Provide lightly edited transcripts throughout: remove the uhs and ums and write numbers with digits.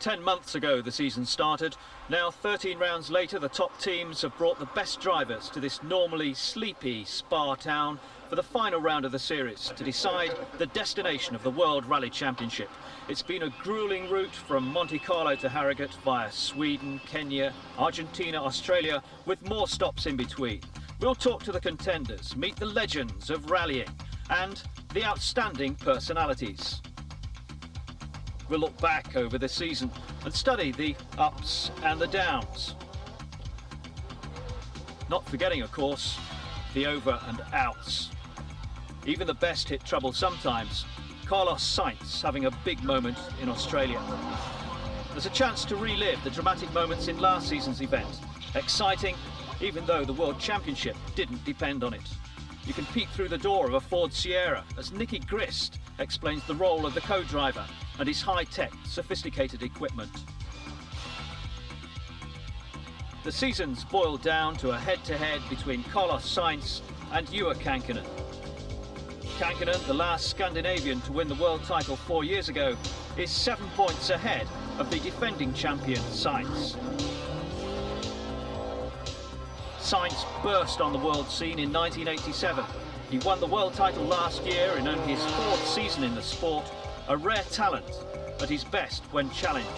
10 months ago the season started. Now 13 rounds later, the top teams have brought the best drivers to this normally sleepy Spa town for the final round of the series to decide the destination of the World Rally Championship. It's been a gruelling route from Monte Carlo to Harrogate via Sweden, Kenya, Argentina, Australia, with more stops in between. We'll talk to the contenders, meet the legends of rallying and the outstanding personalities. We'll look back over the season and study the ups and the downs. Not forgetting, of course, the over and outs. Even the best hit trouble sometimes. Carlos Sainz having a big moment in Australia. There's a chance to relive the dramatic moments in last season's event. Exciting, even though the World Championship didn't depend on it. You can peek through the door of a Ford Sierra as Nicky Grist explains the role of the co-driver and his high-tech, sophisticated equipment. The season's boiled down to a head-to-head between Carlos Sainz and Juha Kankkunen. Kankkunen, the last Scandinavian to win the world title 4 years ago, is 7 points ahead of the defending champion Sainz. Sainz burst on the world scene in 1987. He won the world title last year in only his 4th season in the sport, a rare talent at his best when challenged.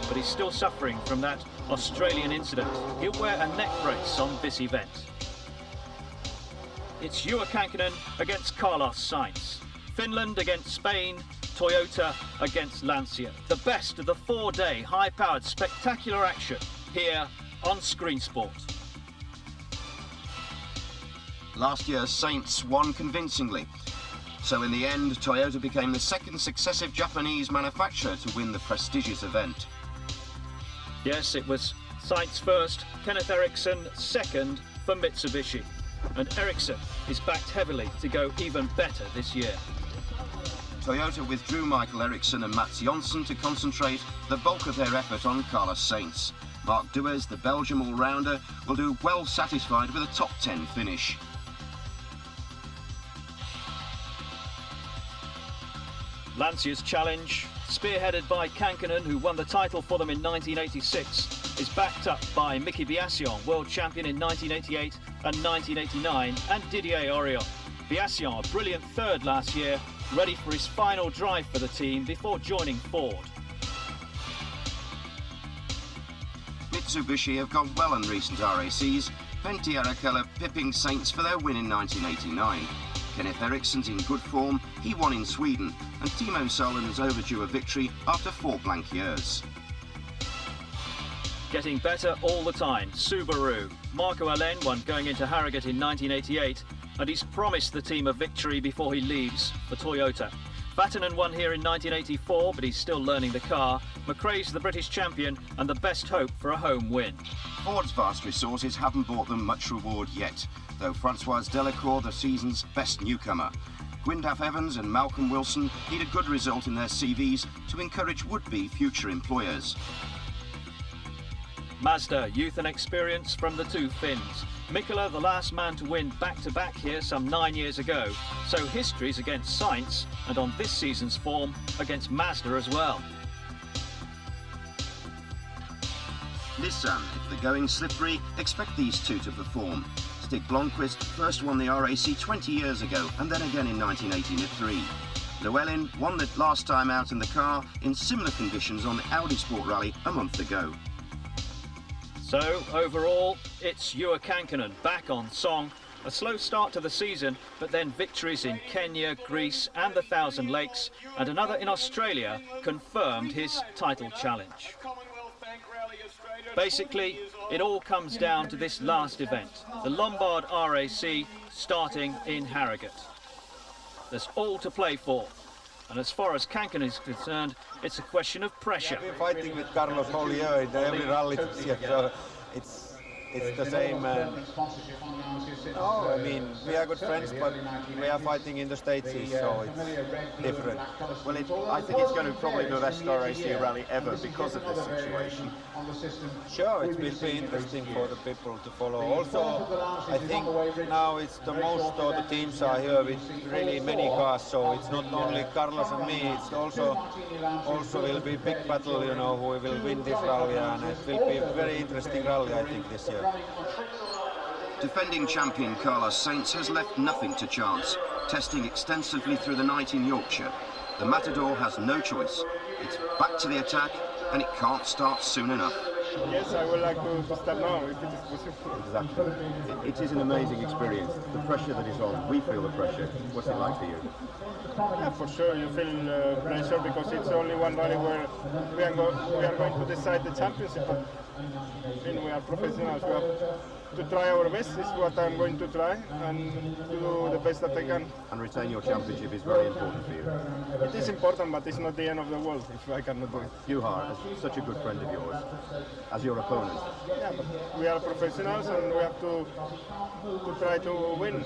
But he's still suffering from that Australian incident. He'll wear a neck brace on this event. It's Juha Kankkunen against Carlos Sainz. Finland against Spain, Toyota against Lancia. The best of the 4-day high-powered spectacular action here on Screen Sport. Last year, Sainz won convincingly. So in the end, Toyota became the second successive Japanese manufacturer to win the prestigious event. Yes, it was Sainz first, Kenneth Eriksson second for Mitsubishi. And Eriksson is backed heavily to go even better this year. Toyota withdrew Michael Eriksson and Mats Jonsson to concentrate the bulk of their effort on Carlos Sainz. Mark Duez, the Belgian all-rounder, will do well satisfied with a top 10 finish. Lancia's challenge, spearheaded by Kankkunen, who won the title for them in 1986, is backed up by Mickey Biassion, world champion in 1988 and 1989, and Didier Auriol. Biassion, a brilliant third last year, ready for his final drive for the team before joining Ford. Mitsubishi have gone well in recent RACs, Pentti Arakela pipping Sainz for their win in 1989. Kenneth Eriksson's in good form, he won in Sweden, and Timo Sölund's overdue a victory after 4 blank years. Getting better all the time, Subaru. Marco Allen won going into Harrogate in 1988, and he's promised the team a victory before he leaves for Toyota. Vatanen won here in 1984, but he's still learning the car. McRae's the British champion and the best hope for a home win. Ford's vast resources haven't brought them much reward yet, though Francois Delacour, the season's best newcomer. Gwyndaf Evans and Malcolm Wilson need a good result in their CVs to encourage would-be future employers. Mazda, youth and experience from the two Finns. Mikkola, the last man to win back-to-back here some 9 years ago. So history's against Sainz, and on this season's form, against Mazda as well. Nissan, if the going's slippery, expect these two to perform. Stig Blomqvist first won the RAC 20 years ago, and then again in 1983. Llewellyn won the last time out in the car in similar conditions on the Audi Sport Rally a month ago. So, overall, it's Juha Kankkunen back on song. A slow start to the season, but then victories in Kenya, Greece and the Thousand Lakes, and another in Australia confirmed his title challenge. Basically, it all comes down to this last event, the Lombard RAC, starting in Harrogate. There's all to play for. And as far as Kankkunen is concerned, it's a question of pressure. I've been fighting with Carlos whole year in every rally this year, so it's the same. No, I mean, we are good friends, but we are fighting in the States, so it's different. Well, I think it's going to probably be the best RAC rally ever because of this situation. Sure, it will be interesting for the people to follow. Also, I think now it's the most of the teams are here with really many cars, so it's not only Carlos and me, it's also will be big battle, you know, who will win this rally, and it will be a very interesting rally, I think, this year. Defending champion Carlos Sainz has left nothing to chance, testing extensively through the night in Yorkshire. The Matador has no choice. It's back to the attack, and it can't start soon enough. Yes, I would like to start now, if it is possible. Exactly. It is an amazing experience. The pressure that is on, we feel the pressure. What's it like for you? Yeah, for sure, you feel pressure because it's only one rally where we are going to decide the championship. But we are professionals. We have to try our best. This is what I'm going to try, and to do the best that I can. And retain your championship is very important for you. It is important, but it's not the end of the world if I cannot do it. Juha, as such a good friend of yours, as your opponent. Yeah, but we are professionals and we have to try to win.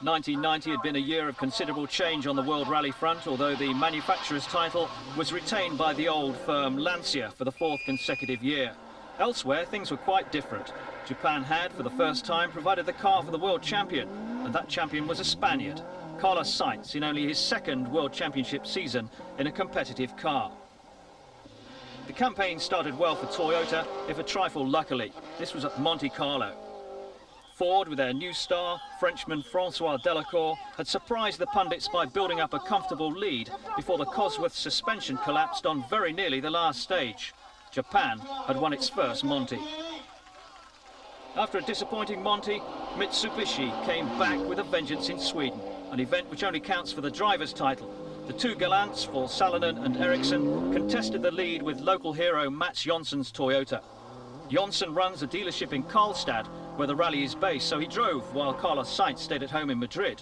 '90 had been a year of considerable change on the World Rally front, although the manufacturer's title was retained by the old firm Lancia for the 4th consecutive year. Elsewhere, things were quite different. Japan had, for the first time, provided the car for the world champion, and that champion was a Spaniard, Carlos Sainz, in only his 2nd World Championship season in a competitive car. The campaign started well for Toyota, if a trifle luckily. This was at Monte Carlo. Ford, with their new star, Frenchman Francois Delacour, had surprised the pundits by building up a comfortable lead before the Cosworth suspension collapsed on very nearly the last stage. Japan had won its first Monte. After a disappointing Monte, Mitsubishi came back with a vengeance in Sweden, an event which only counts for the driver's title. The two gallants, for Salonen and Eriksson, contested the lead with local hero Mats Jonsson's Toyota. Jonsson runs a dealership in Karlstad, where the rally is based, so he drove while Carlos Sainz stayed at home in Madrid.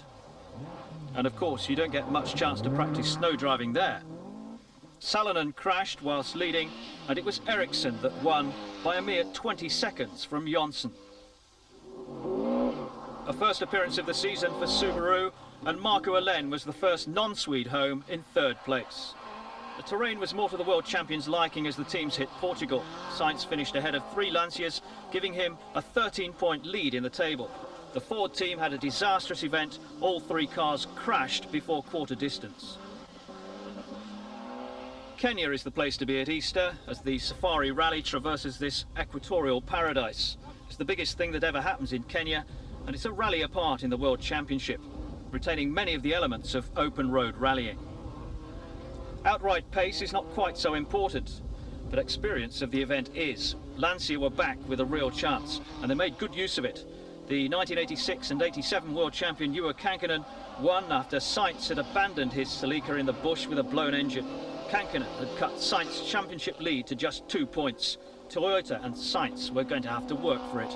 And of course, you don't get much chance to practice snow driving there. Salonen crashed whilst leading, and it was Eriksson that won by a mere 20 seconds from Jonsson. A first appearance of the season for Subaru, and Marco Alen was the first non-Swede home in 3rd place. The terrain was more to the world champion's liking as the teams hit Portugal. Sainz finished ahead of 3 Lancias, giving him a 13-point lead in the table. The Ford team had a disastrous event. All 3 cars crashed before quarter distance. Kenya is the place to be at Easter, as the Safari Rally traverses this equatorial paradise. It's the biggest thing that ever happens in Kenya, and it's a rally apart in the World Championship, retaining many of the elements of open road rallying. Outright pace is not quite so important, but experience of the event is. Lancia were back with a real chance, and they made good use of it. The 1986 and 87 world champion Juha Kankkunen won after Sainz had abandoned his Celica in the bush with a blown engine. Kankkunen had cut Sainz's championship lead to just 2 points. Toyota and Sainz were going to have to work for it.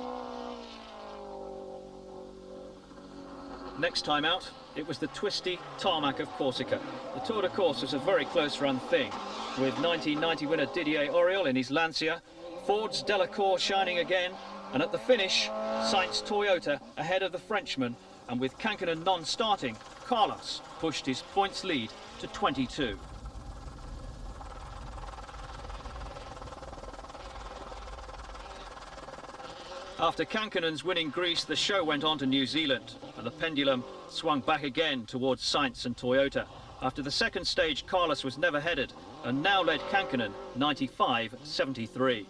Next time out, it was the twisty tarmac of Corsica. The Tour de Corse was a very close run thing, with 1990 winner Didier Auriol in his Lancia, Ford's Delacour shining again, and at the finish, Sainz Toyota ahead of the Frenchman, and with Kankkunen non-starting, Carlos pushed his points lead to 22. After Kankkunen's winning Greece, the show went on to New Zealand, and the pendulum swung back again towards Sainz and Toyota. After the second stage, Carlos was never headed, and now led Kankkunen 95-73.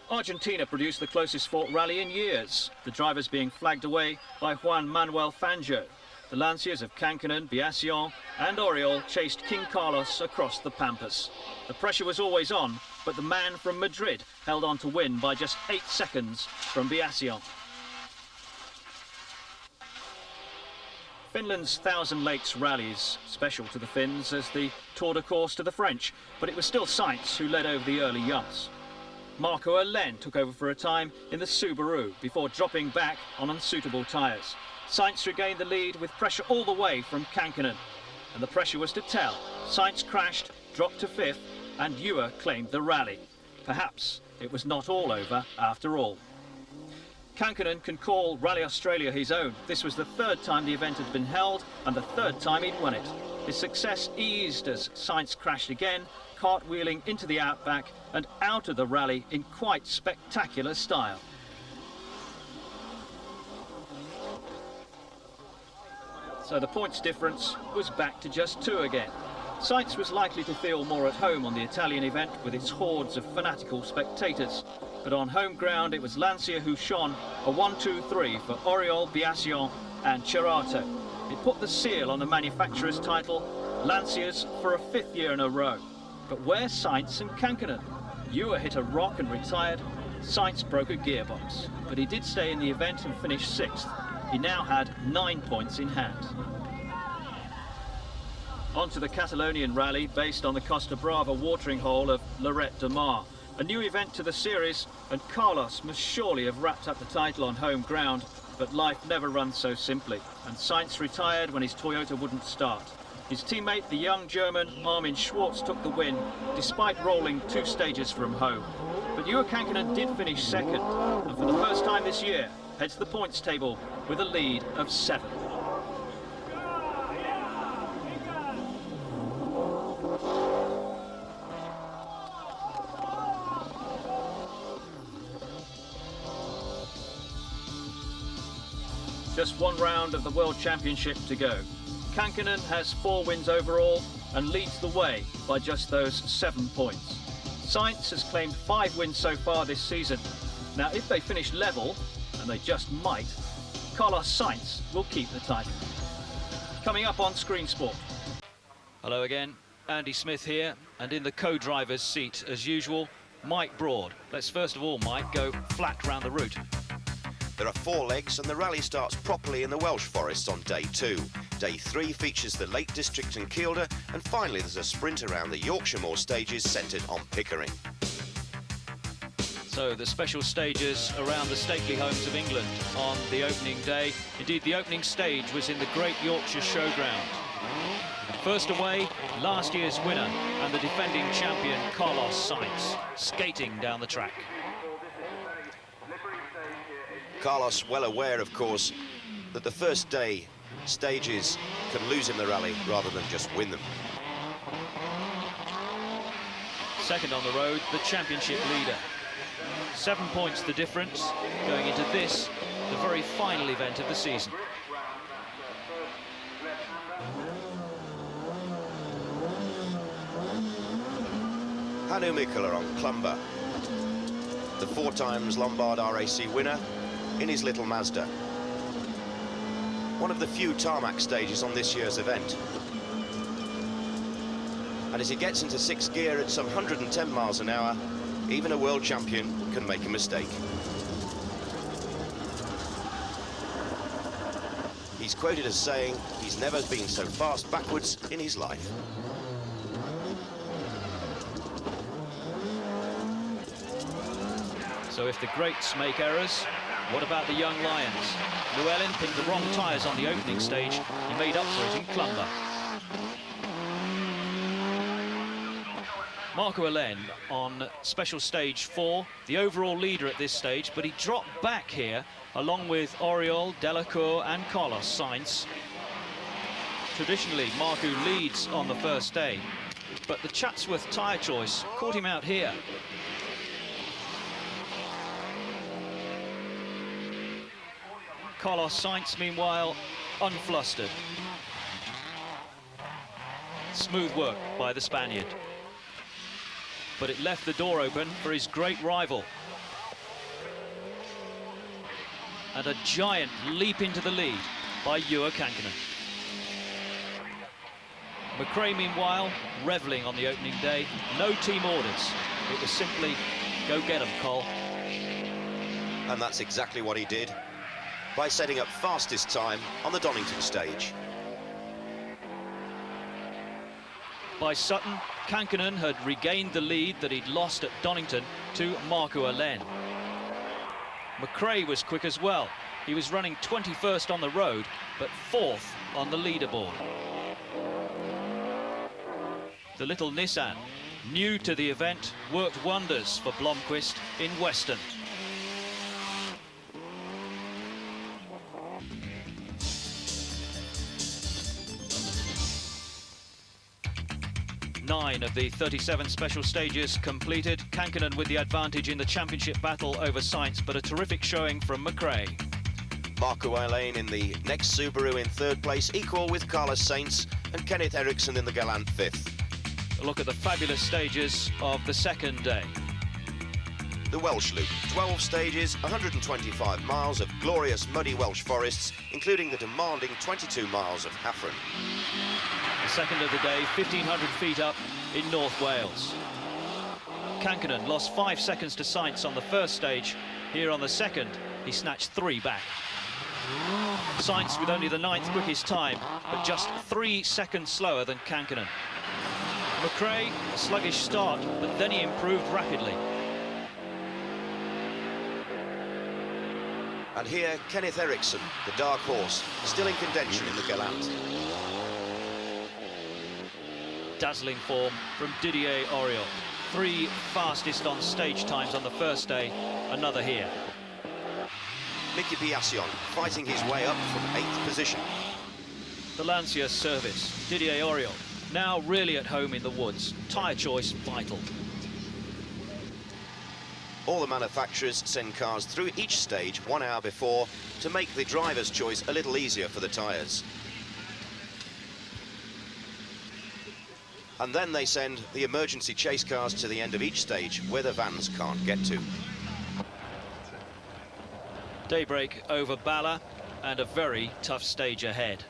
Argentina produced the closest fought rally in years, the drivers being flagged away by Juan Manuel Fangio. The Lancias of Kankkunen, Biasion and Auriol chased King Carlos across the Pampas. The pressure was always on, but the man from Madrid held on to win by just 8 seconds from Biasion. Finland's Thousand Lakes rally is special to the Finns as the Tour de Corse to the French, but it was still Sainz who led over the early jumps. Marco Alen took over for a time in the Subaru before dropping back on unsuitable tyres. Sainz regained the lead with pressure all the way from Kankkunen. and the pressure was to tell. Sainz crashed, dropped to 5th, and Juha claimed the rally. Perhaps it was not all over after all. Kankkunen can call Rally Australia his own. This was the 3rd time the event had been held and the 3rd time he'd won it. His success eased as Sainz crashed again, cartwheeling into the outback and out of the rally in quite spectacular style. So the points difference was back to just 2 again. Sainz was likely to feel more at home on the Italian event with its hordes of fanatical spectators. But on home ground it was Lancia who shone, a 1-2-3 for Auriol, Biasion and Cerato. It put the seal on the manufacturer's title, Lancia's for a 5th year in a row. But where's Sainz and Kankkunen? Juha hit a rock and retired. Sainz broke a gearbox. But he did stay in the event and finish 6th. He now had 9 points in hand. On to the Catalonian rally based on the Costa Brava watering hole of Lloret de Mar. A new event to the series, and Carlos must surely have wrapped up the title on home ground, but life never runs so simply, and Sainz retired when his Toyota wouldn't start. His teammate, the young German Armin Schwarz, took the win, despite rolling 2 stages from home. But Juha Kankkunen did finish 2nd, and for the first time this year, heads the points table with a lead of 7. Just 1 round of the World Championship to go. Kankkunen has 4 wins overall and leads the way by just those 7 points. Sainz has claimed 5 wins so far this season. Now, if they finish level, and they just might, Carlos Sainz will keep the title. Coming up on Screen Sport. Hello again, Andy Smith here, and in the co-driver's seat, as usual, Mike Broad. Let's first of all, Mike, go flat round the route. There are 4 legs and the rally starts properly in the Welsh Forests on day 2. Day 3 features the Lake District and Kielder, and finally there's a sprint around the Yorkshire Moor stages centred on Pickering. So the special stages around the stately homes of England on the opening day. Indeed, the opening stage was in the Great Yorkshire Showground. First away, last year's winner and the defending champion Carlos Sainz, skating down the track. Carlos well aware, of course, that the first day stages can lose him the rally rather than just win them. Second on the road, the championship leader. 7 points the difference going into this, the very final event of the season. Hannu Mikkola on Clumber, the 4 times Lombard RAC winner in his little Mazda. One of the few tarmac stages on this year's event. And as he gets into 6th gear at some 110 miles an hour, even a world champion can make a mistake. He's quoted as saying he's never been so fast backwards in his life. So if the greats make errors, what about the young Lions? Llewellyn picked the wrong tyres on the opening stage. He made up for it in Clumber. Marco Allen on special stage 4, the overall leader at this stage, but he dropped back here along with Auriol, Delacour and Carlos Sainz. Traditionally, Marco leads on the first day, but the Chatsworth tyre choice caught him out here. Carlos Sainz, meanwhile, unflustered. Smooth work by the Spaniard. But it left the door open for his great rival. And a giant leap into the lead by Juha Kankkunen. McRae, meanwhile, revelling on the opening day. No team orders. It was simply, go get him, Cole. And that's exactly what he did, by setting up fastest time on the Donington stage. By Sutton, Kankkunen had regained the lead that he'd lost at Donington to Marco Allen. McRae was quick as well. He was running 21st on the road, but 4th on the leaderboard. The little Nissan, new to the event, worked wonders for Blomqvist in Western. Nine of the 37 special stages completed. Kankkunen with the advantage in the championship battle over Sainz, but a terrific showing from McRae. Marco Auriol in the next Subaru in third place, equal with Carlos Sainz and Kenneth Eriksson in the Galant fifth. A look at the fabulous stages of the second day. The Welsh Loop, 12 stages, 125 miles of glorious muddy Welsh forests, including the demanding 22 miles of Hafren. The second of the day, 1,500 feet up in North Wales. Kankkunen lost 5 seconds to Sainz on the first stage. Here on the second, he snatched 3 back. Sainz with only the 9th quickest time, but just 3 seconds slower than Kankkunen. McRae, a sluggish start, but then he improved rapidly. And here, Kenneth Eriksson, the dark horse, still in contention in the Galant. Dazzling form from Didier Auriol. 3 fastest on stage times on the first day, another here. Mickey Piacion fighting his way up from 8th position. The Lancia service, Didier Auriol, now really at home in the woods. Tyre choice vital. All the manufacturers send cars through each stage 1 hour before to make the driver's choice a little easier for the tyres. And then they send the emergency chase cars to the end of each stage where the vans can't get to. Daybreak over Bala and a very tough stage ahead.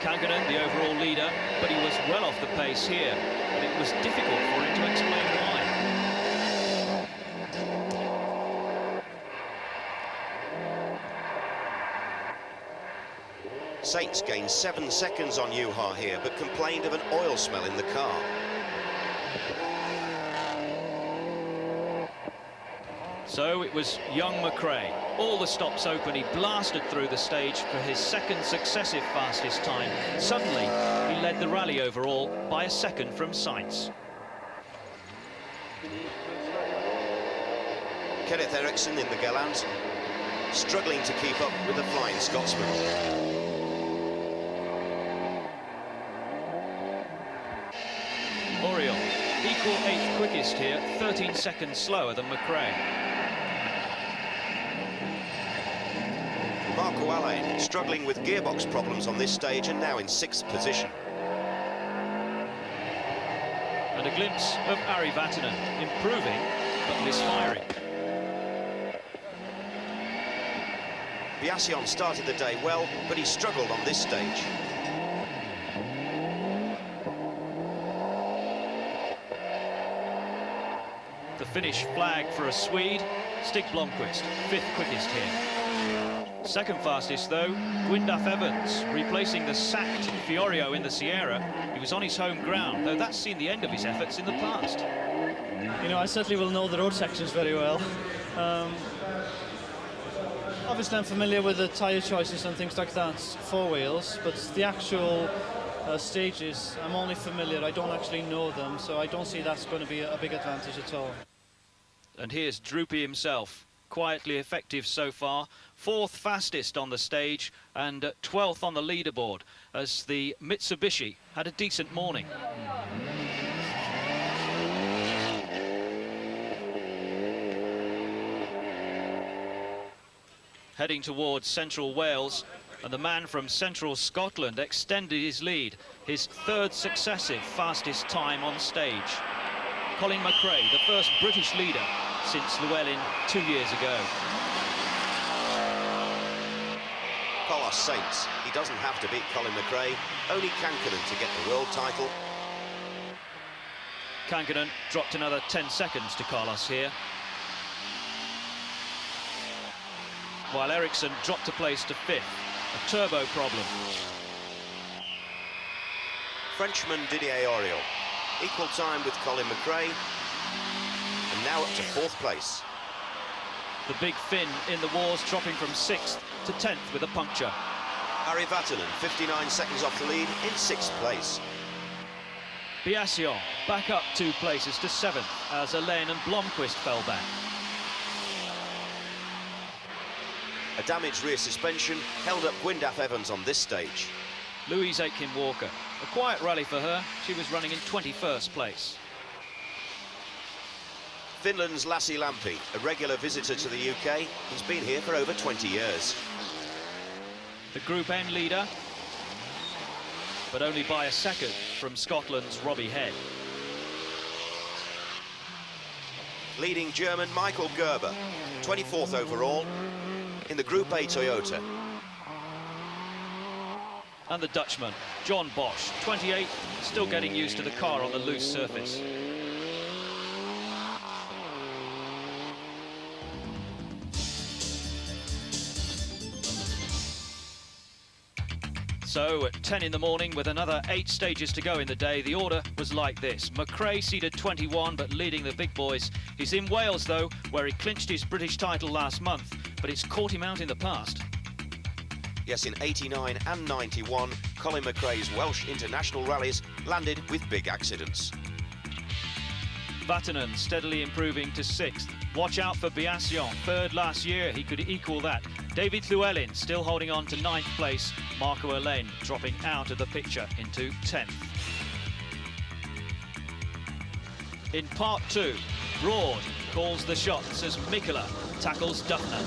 Kankkunen, the overall leader, but he was well off the pace here, but it was difficult for him to explain why. Sainz gained 7 seconds on Juha here, but complained of an oil smell in the car. So it was young McRae. All the stops open, he blasted through the stage for his second successive fastest time. Suddenly, he led the rally overall by a second from Sainz. Kenneth Eriksson in the Galant, struggling to keep up with the Flying Scotsman. Auriol, equal 8th quickest here, 13 seconds slower than McRae. Marco Auriol struggling with gearbox problems on this stage and now in 6th position. And a glimpse of Ari Vatanen, improving but misfiring. Piacion started the day well, but he struggled on this stage. The finish flag for a Swede, Stig Blomqvist, 5th quickest here. Second fastest though, Gwyndaf Evans, replacing the sacked Fiorio in the Sierra. He was on his home ground, though that's seen the end of his efforts in the past. You know, I certainly will know the road sections very well. Obviously I'm familiar with the tyre choices and things like that, 4 wheels, but the actual stages, I'm only familiar, I don't actually know them, so I don't see that's going to be a big advantage at all. And here's Droopy himself, quietly effective so far, 4th fastest on the stage and 12th on the leaderboard, as the Mitsubishi had a decent morning. Heading towards central Wales, and the man from central Scotland extended his lead, his 3rd successive fastest time on stage. Colin McRae, the first British leader since Llewellyn 2 years ago. Carlos Sainz, he doesn't have to beat Colin McRae, only Kankkunen to get the world title. Kankkunen dropped another 10 seconds to Carlos here, while Eriksson dropped a place to 5th, a turbo problem. Frenchman Didier Auriol, equal time with Colin McRae, and now up to 4th place. The big Finn in the wars, dropping from 6th to 10th with a puncture. Ari Vatanen, 59 seconds off the lead in 6th place. Biasion back up 2 places to 7th as Alain and Blomqvist fell back. A damaged rear suspension held up Gwyndaf Evans on this stage. Louise Aitken-Walker, a quiet rally for her. She was running in 21st place. Finland's Lassi Lampi, a regular visitor to the UK, he's been here for over 20 years. The Group N leader, but only by a second from Scotland's Robbie Head. Leading German Michael Gerber, 24th overall in the Group A Toyota. And the Dutchman, John Bosch, 28th, still getting used to the car on the loose surface. So, at 10 in the morning, with another 8 stages to go in the day, the order was like this. McRae seated 21, but leading the big boys. He's in Wales, though, where he clinched his British title last month, but it's caught him out in the past. Yes, in 89 and 91, Colin McRae's Welsh international rallies landed with big accidents. Vatanen steadily improving to 6th. Watch out for Biasion, 3rd last year, he could equal that. David Llewellyn still holding on to 9th place. Marco Alain dropping out of the picture into 10th. In part 2, Broad calls the shots as Mikkola tackles Duffner.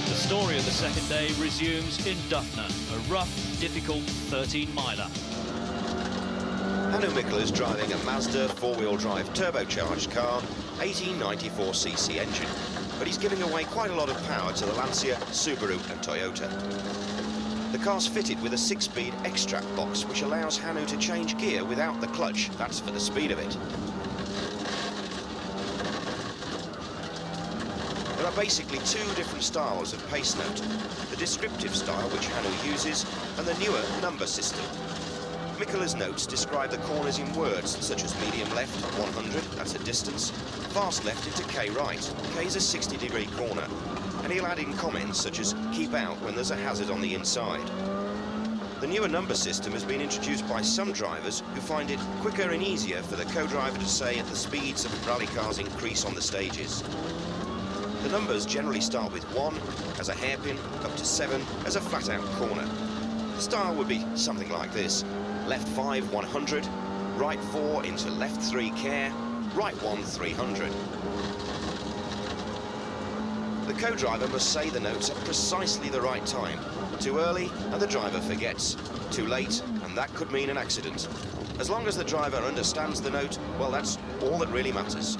The story of the second day resumes in Duffner, a rough, difficult 13-miler. Hannu Mikkola is driving a Mazda 4-wheel drive turbocharged car, 1894cc engine, but he's giving away quite a lot of power to the Lancia, Subaru and Toyota. The car's fitted with a 6-speed extract box which allows Hannu to change gear without the clutch. That's for the speed of it. There are basically 2 different styles of pace note, the descriptive style which Hannu uses and the newer number system. Mikkola's notes describe the corners in words such as medium left, 100, that's a distance, fast left into K right, K is a 60-degree corner, and he'll add in comments such as keep out when there's a hazard on the inside. The newer number system has been introduced by some drivers who find it quicker and easier for the co-driver to say at the speeds of rally cars increase on the stages. The numbers generally start with 1 as a hairpin, up to 7 as a flat-out corner. The style would be something like this. Left 5, 100, right 4 into left 3, care, right 1, 300. The co-driver must say the notes at precisely the right time. Too early, and the driver forgets. Too late, and that could mean an accident. As long as the driver understands the note, well, that's all that really matters.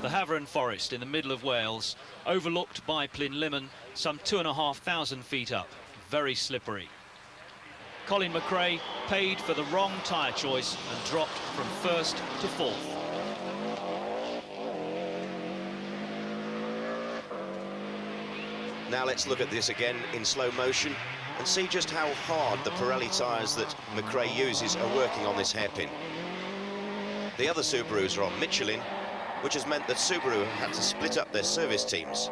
The Haveren Forest in the middle of Wales, overlooked by Plynlimmon, some 2,500 feet up. Very slippery. Colin McRae paid for the wrong tyre choice and dropped from 1st to 4th. Now let's look at this again in slow motion and see just how hard the Pirelli tyres that McRae uses are working on this hairpin. The other Subarus are on Michelin, which has meant that Subaru have had to split up their service teams.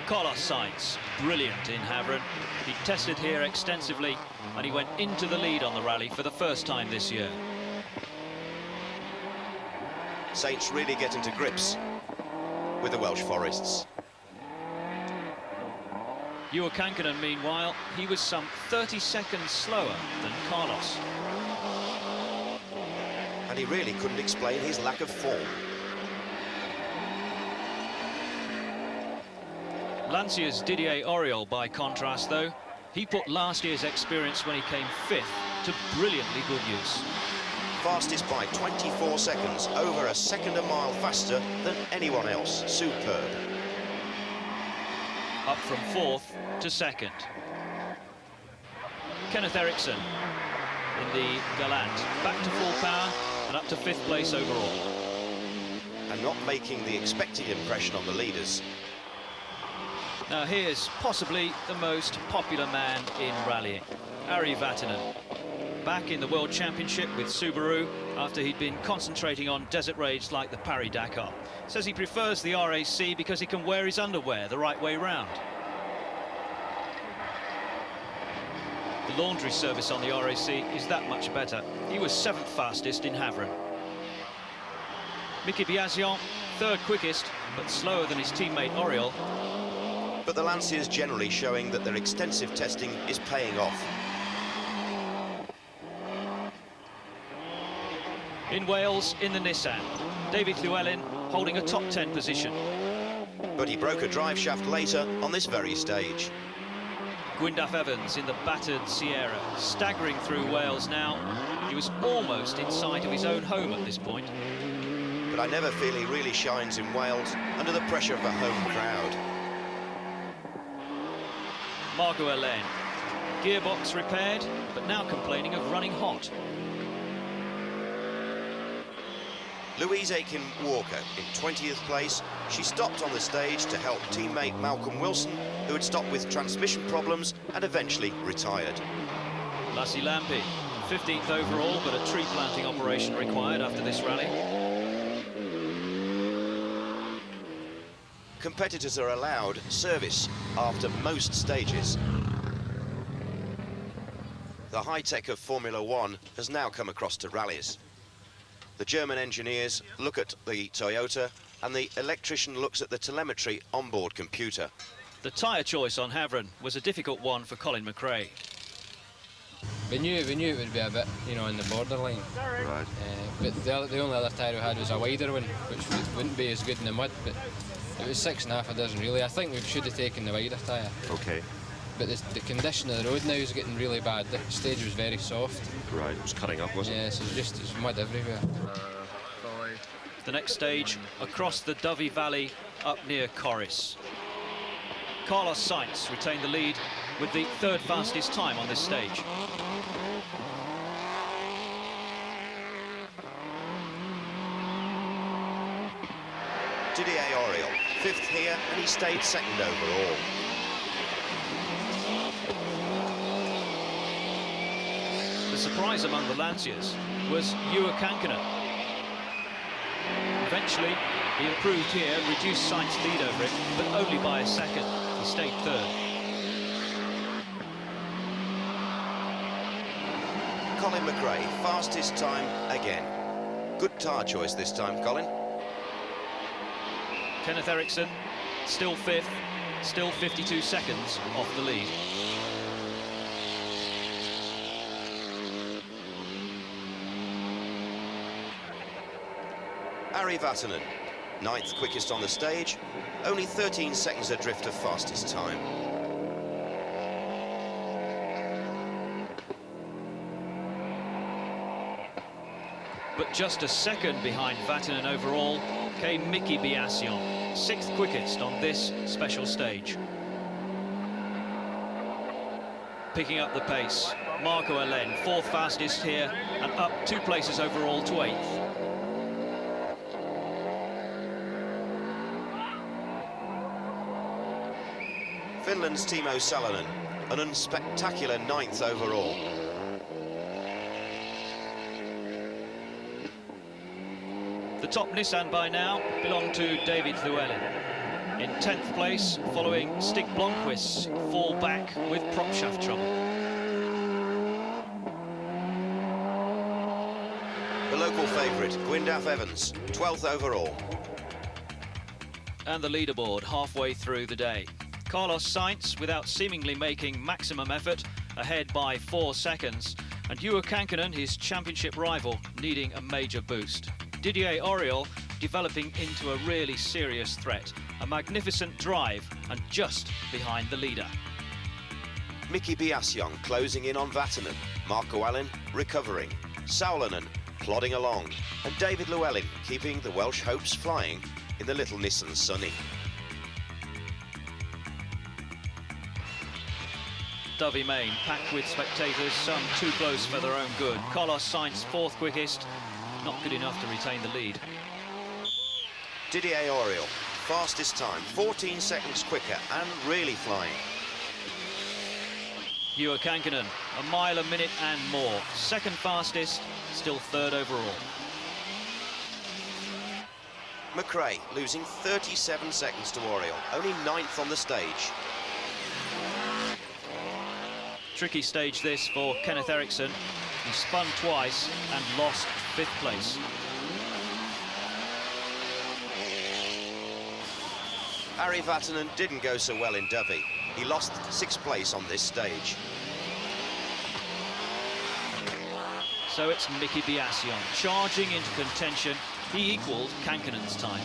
Carlos Sainz, brilliant in Haveren. He tested here extensively and he went into the lead on the rally for the first time this year. Sainz really getting to grips with the Welsh forests. Juha Kankkunen, meanwhile, he was some 30 seconds slower than Carlos. And he really couldn't explain his lack of form. Lancia's Didier Auriol, by contrast, though, he put last year's experience when he came 5th to brilliantly good use. Fastest by 24 seconds, over a second a mile faster than anyone else. Superb. Up from 4th to 2nd. Kenneth Eriksson in the Galant, back to full power and up to 5th place overall. And not making the expected impression on the leaders. Now here's possibly the most popular man in rallying. Ari Vatanen, back in the World Championship with Subaru after he'd been concentrating on desert raids like the Paris-Dakar. Says he prefers the RAC because he can wear his underwear the right way round. The laundry service on the RAC is that much better. He was 7th fastest in Havre. Mickey Biasion, 3rd quickest, but slower than his teammate Auriol. But the Lancia is generally showing that their extensive testing is paying off. In Wales, in the Nissan, David Llewellyn holding a top 10 position. But he broke a drive shaft later on this very stage. Gwyndaf Evans in the battered Sierra, staggering through Wales now. He was almost in sight of his own home at this point. But I never feel he really shines in Wales under the pressure of a home crowd. Margot Alain, gearbox repaired, but now complaining of running hot. Louise Aiken-Walker in 20th place. She stopped on the stage to help teammate Malcolm Wilson, who had stopped with transmission problems and eventually retired. Lassie Lampe, 15th overall, but a tree planting operation required after this rally. Competitors are allowed service after most stages. The high-tech of Formula One has now come across to rallies. The German engineers look at the Toyota and the electrician looks at the telemetry onboard computer. The tyre choice on Havre was a difficult one for Colin McRae. We knew it would be a bit, you know, on the borderline. Right. But the only other tyre we had was a wider one, which wouldn't be as good in the mud, but it was 6.5 a dozen really. I think we should have taken the wider tyre. Okay. But the condition of the road now is getting really bad. The stage was very soft. Right, it was cutting up, wasn't it? Yeah, so it's mud everywhere. The next stage, across the Dovey Valley, up near Corris. Carlos Sainz retained the lead with the 3rd fastest time on this stage. Didier Auriol, 5th here, and he stayed 2nd overall. The surprise among the Lancias was Juha Kankkunen. Eventually, he improved here, reduced Sainz's lead over him, but only by a second. He stayed 3rd. Colin McRae, fastest time again. Good tyre choice this time, Colin. Kenneth Eriksson, still 5th, still 52 seconds off the lead. Ari Vatanen, 9th quickest on the stage, only 13 seconds adrift of fastest time. But just a second behind Vatanen overall came Mickey Biasion, 6th quickest on this special stage. Picking up the pace, Marco Alain, 4th fastest here, and up 2 places overall to 8th. Finland's Timo Salonen, an unspectacular 9th overall. The top Nissan by now belonged to David Llewellyn. In 10th place, following Stig Blomqvist's fall back with prop shaft trouble. The local favourite, Gwyndaf Evans, 12th overall. And the leaderboard halfway through the day. Carlos Sainz, without seemingly making maximum effort, ahead by 4 seconds. And Juha Kankkunen, his championship rival, needing a major boost. Didier Auriol developing into a really serious threat. A magnificent drive and just behind the leader. Mickey Biasion closing in on Vatanen. Marco Allen recovering. Saulanen plodding along. And David Llewellyn keeping the Welsh hopes flying in the little Nissan Sunny. Dovey Main packed with spectators, some too close for their own good. Carlos Sainz, 4th quickest, not good enough to retain the lead. Didier Auriol, fastest time, 14 seconds quicker and really flying. Juha Kankkunen, a mile a minute and more. Second fastest, still third overall. McRae losing 37 seconds to Auriol, only 9th on the stage. Tricky stage this for Kenneth Eriksson. He spun twice and lost 5th place. Ari Vatanen didn't go so well in Dovey. He lost 6th place on this stage. So it's Miki Biasion charging into contention. He equalled Kankkunen's time.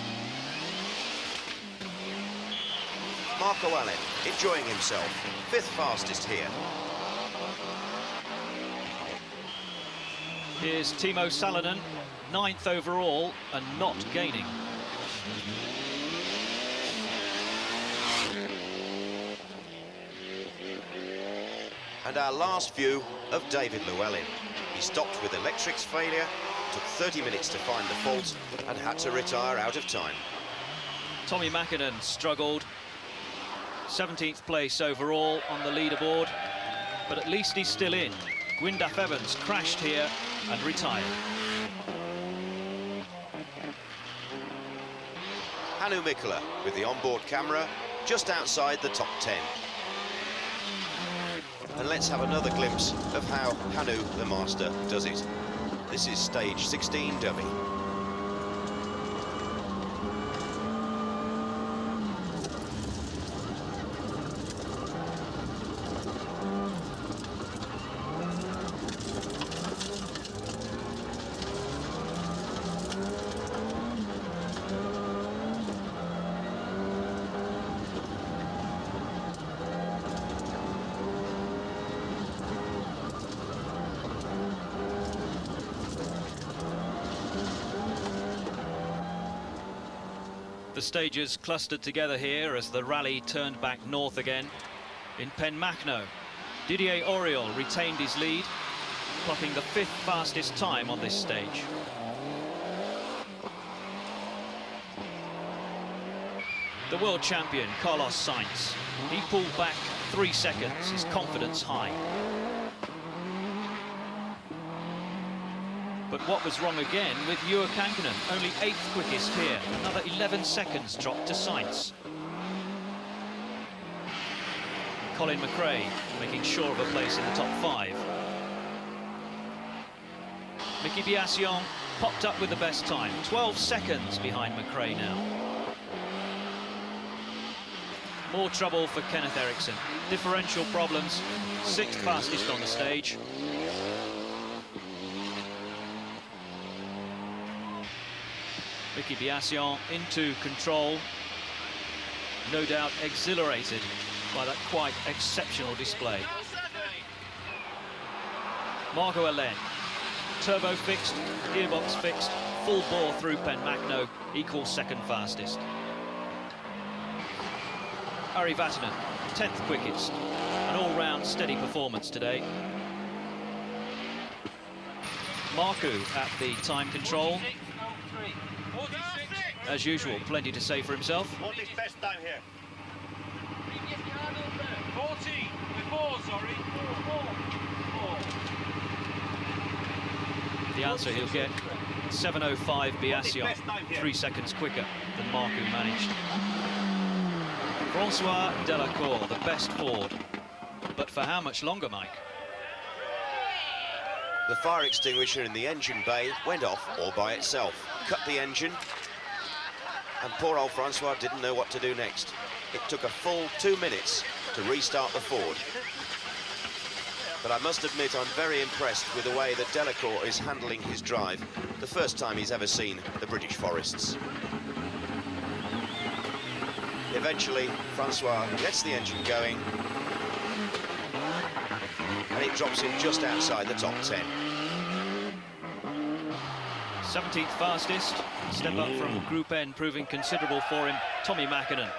Marco Allen enjoying himself, 5th fastest here. Here's Timo Salonen, 9th overall and not gaining. And our last view of David Llewellyn. He stopped with electrics failure, took 30 minutes to find the fault and had to retire out of time. Tommi Mäkinen struggled. 17th place overall on the leaderboard, but at least he's still in. Gwyndaf Evans crashed here and retired. Hannu Mikkola with the onboard camera just outside the top 10. And let's have another glimpse of how Hannu, the master, does it. This is stage 16 Dovey. The stages clustered together here as the rally turned back north again. In Penmachno, Didier Auriol retained his lead, clocking the 5th fastest time on this stage. The world champion, Carlos Sainz, he pulled back 3 seconds, his confidence high. But what was wrong again with Juha Kankkunen? Only 8th quickest here. Another 11 seconds dropped to Sainz. Colin McRae making sure of a place in the top 5. Miki Biasion popped up with the best time. 12 seconds behind McRae now. More trouble for Kenneth Eriksson. Differential problems. 6th fastest on the stage. Miki Biasion into control, no doubt exhilarated by that quite exceptional display. Marco Allen, turbo fixed, gearbox fixed, full bore through Penmachno, equals 2nd fastest. Ari Vatanen, 10th quickest, an all-round steady performance today. Marku at the time control. As usual, plenty to say for himself. What is best time here? 14, sorry. 4. The answer he'll get, 7:05 Biasion, 3 seconds quicker than Marku managed. Francois Delacour, the best Ford. But for how much longer, Mike? The fire extinguisher in the engine bay went off all by itself, cut the engine, and poor old Francois didn't know what to do next. It took a full 2 minutes to restart the Ford. But I must admit I'm very impressed with the way that Delacour is handling his drive, the first time he's ever seen the British forests. Eventually, Francois gets the engine going, and it drops him just outside the top 10. 17th fastest, step up from Group N, proving considerable for him, Tommi Mäkinen.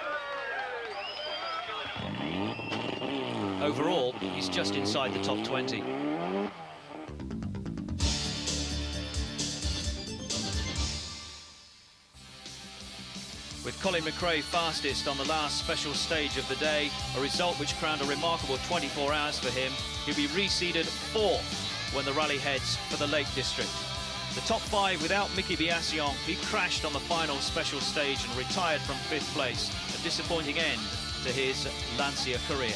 Overall, he's just inside the top 20. With Colin McRae fastest on the last special stage of the day, a result which crowned a remarkable 24 hours for him. He'll be reseeded 4th when the rally heads for the Lake District. The top 5 without Mickey Biassion. He crashed on the final special stage and retired from 5th place. A disappointing end to his Lancia career.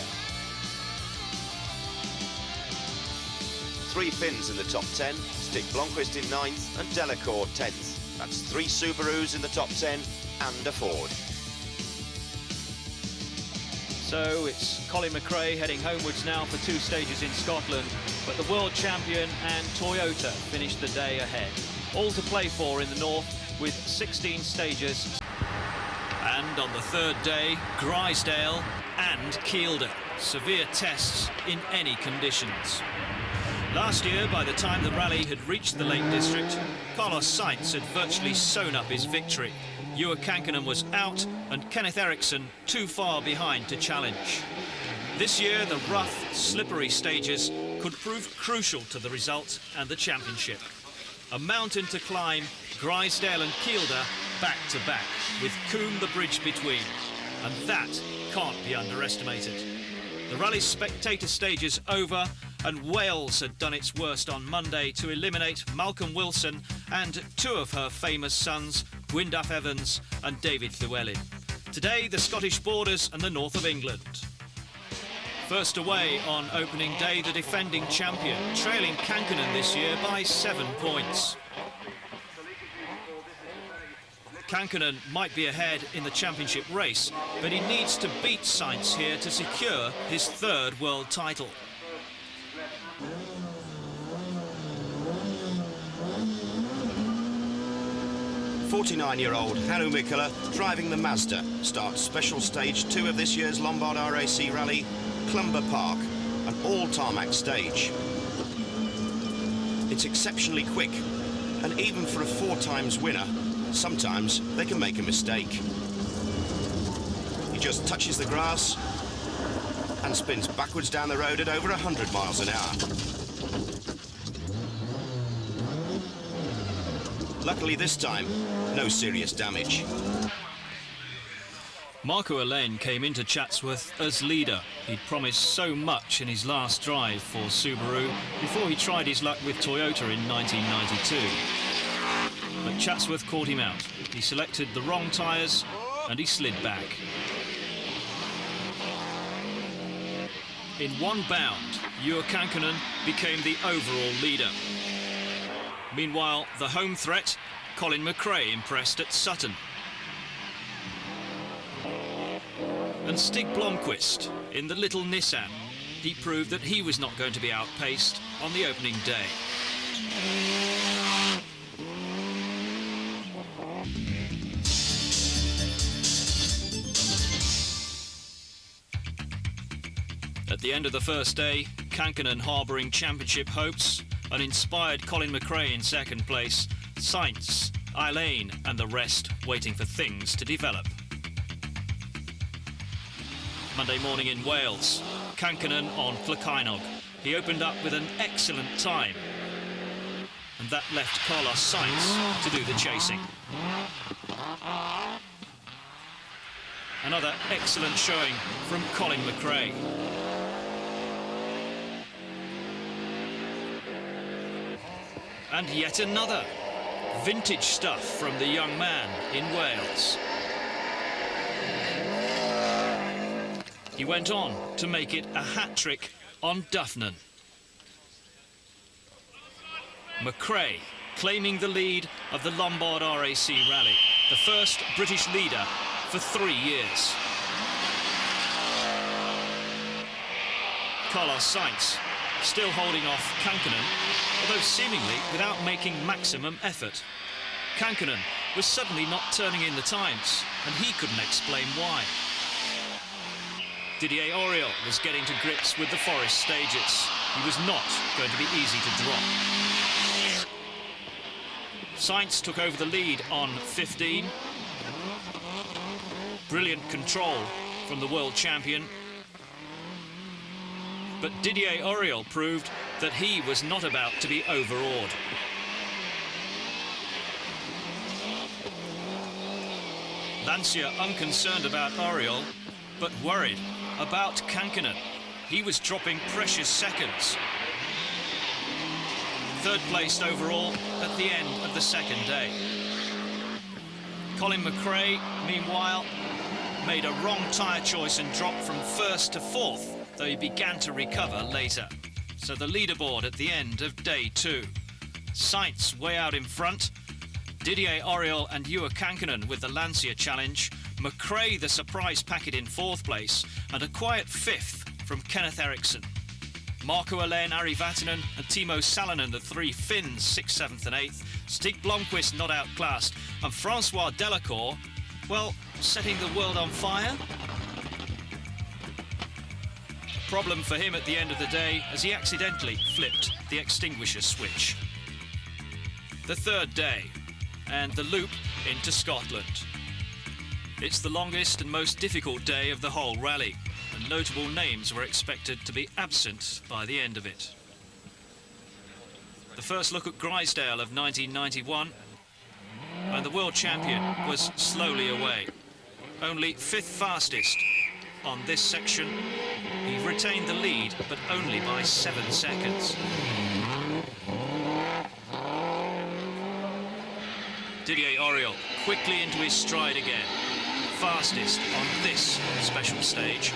3 Finns in the top 10, Stig Blomqvist in 9th and Delacour 10th. That's 3 Subarus in the top 10 and a Ford. So it's Colin McRae heading homewards now for 2 stages in Scotland, but the world champion and Toyota finished the day ahead. All to play for in the north with 16 stages. And on the 3rd day, Grisdale and Kielder. Severe tests in any conditions. Last year, by the time the rally had reached the Lake District, Carlos Sainz had virtually sewn up his victory. Juha Kankkunen was out and Kenneth Eriksson too far behind to challenge. This year, the rough, slippery stages could prove crucial to the result and the championship. A mountain to climb, Grisdale and Kielder back to back, with Coombe the bridge between. And that can't be underestimated. The rally's spectator stage is over, and Wales had done its worst on Monday to eliminate Malcolm Wilson and 2 of her famous sons, Gwyndaf Evans and David Llewellyn. Today, the Scottish borders and the north of England. First away on opening day, the defending champion, trailing Kankkunen this year by 7 points. Kankkunen might be ahead in the championship race, but he needs to beat Sainz here to secure his 3rd world title. "49-year-old Hannu Mikkola, driving the Mazda, starts special stage 2 of this year's Lombard RAC Rally, Clumber Park, an all-tarmac stage. It's exceptionally quick, and even for a 4 times winner, sometimes they can make a mistake. He just touches the grass and spins backwards down the road at over 100 miles an hour. Luckily this time, no serious damage. Marco Alain came into Chatsworth as leader. He'd promised so much in his last drive for Subaru before he tried his luck with Toyota in 1992. But Chatsworth caught him out. He selected the wrong tyres and he slid back. In one bound, Juha Kankkunen became the overall leader. Meanwhile, the home threat, Colin McRae, impressed at Sutton. And Stig Blomqvist in the little Nissan. He proved that he was not going to be outpaced on the opening day. At the end of the first day, Kankkunen harbouring championship hopes, and inspired Colin McRae in 2nd place, Sainz, Alain and the rest waiting for things to develop. Monday morning in Wales, Kankkunen on Llcaenog. He opened up with an excellent time, and that left Carlos Sainz to do the chasing. Another excellent showing from Colin McRae. And yet another. Vintage stuff from the young man in Wales. He went on to make it a hat-trick on Duffnan. McRae claiming the lead of the Lombard RAC Rally, the first British leader for 3 years. Carlos Sainz still holding off Kankkunen, although seemingly without making maximum effort. Kankkunen was suddenly not turning in the times, and he couldn't explain why. Didier Auriol was getting to grips with the forest stages. He was not going to be easy to drop. Sainz took over the lead on 15. Brilliant control from the world champion. But Didier Auriol proved that he was not about to be overawed. Lancia unconcerned about Auriol, but worried about Kankkunen. He was dropping precious seconds. Third placed overall at the end of the second day. Colin McRae, meanwhile, made a wrong tyre choice and dropped from first to fourth, though he began to recover later. So the leaderboard at the end of day 2. Sainz way out in front. Didier, Auriol and Juha Kankkunen with the Lancia challenge. McRae the surprise packet in 4th place, and a quiet 5th from Kenneth Eriksson. Marco Alain, Ari Vatanen and Timo Salonen, the 3 Finns, 6th, 7th and 8th. Stig Blomqvist not outclassed, and Francois Delacour, well, setting the world on fire. Problem for him at the end of the day as he accidentally flipped the extinguisher switch. The third day, and the loop into Scotland. It's the longest and most difficult day of the whole rally, and notable names were expected to be absent by the end of it. The first look at Grisdale of 1991, and the world champion was slowly away. Only 5th fastest on this section. He retained the lead, but only by 7 seconds. Didier Auriol quickly into his stride again. Fastest on this special stage.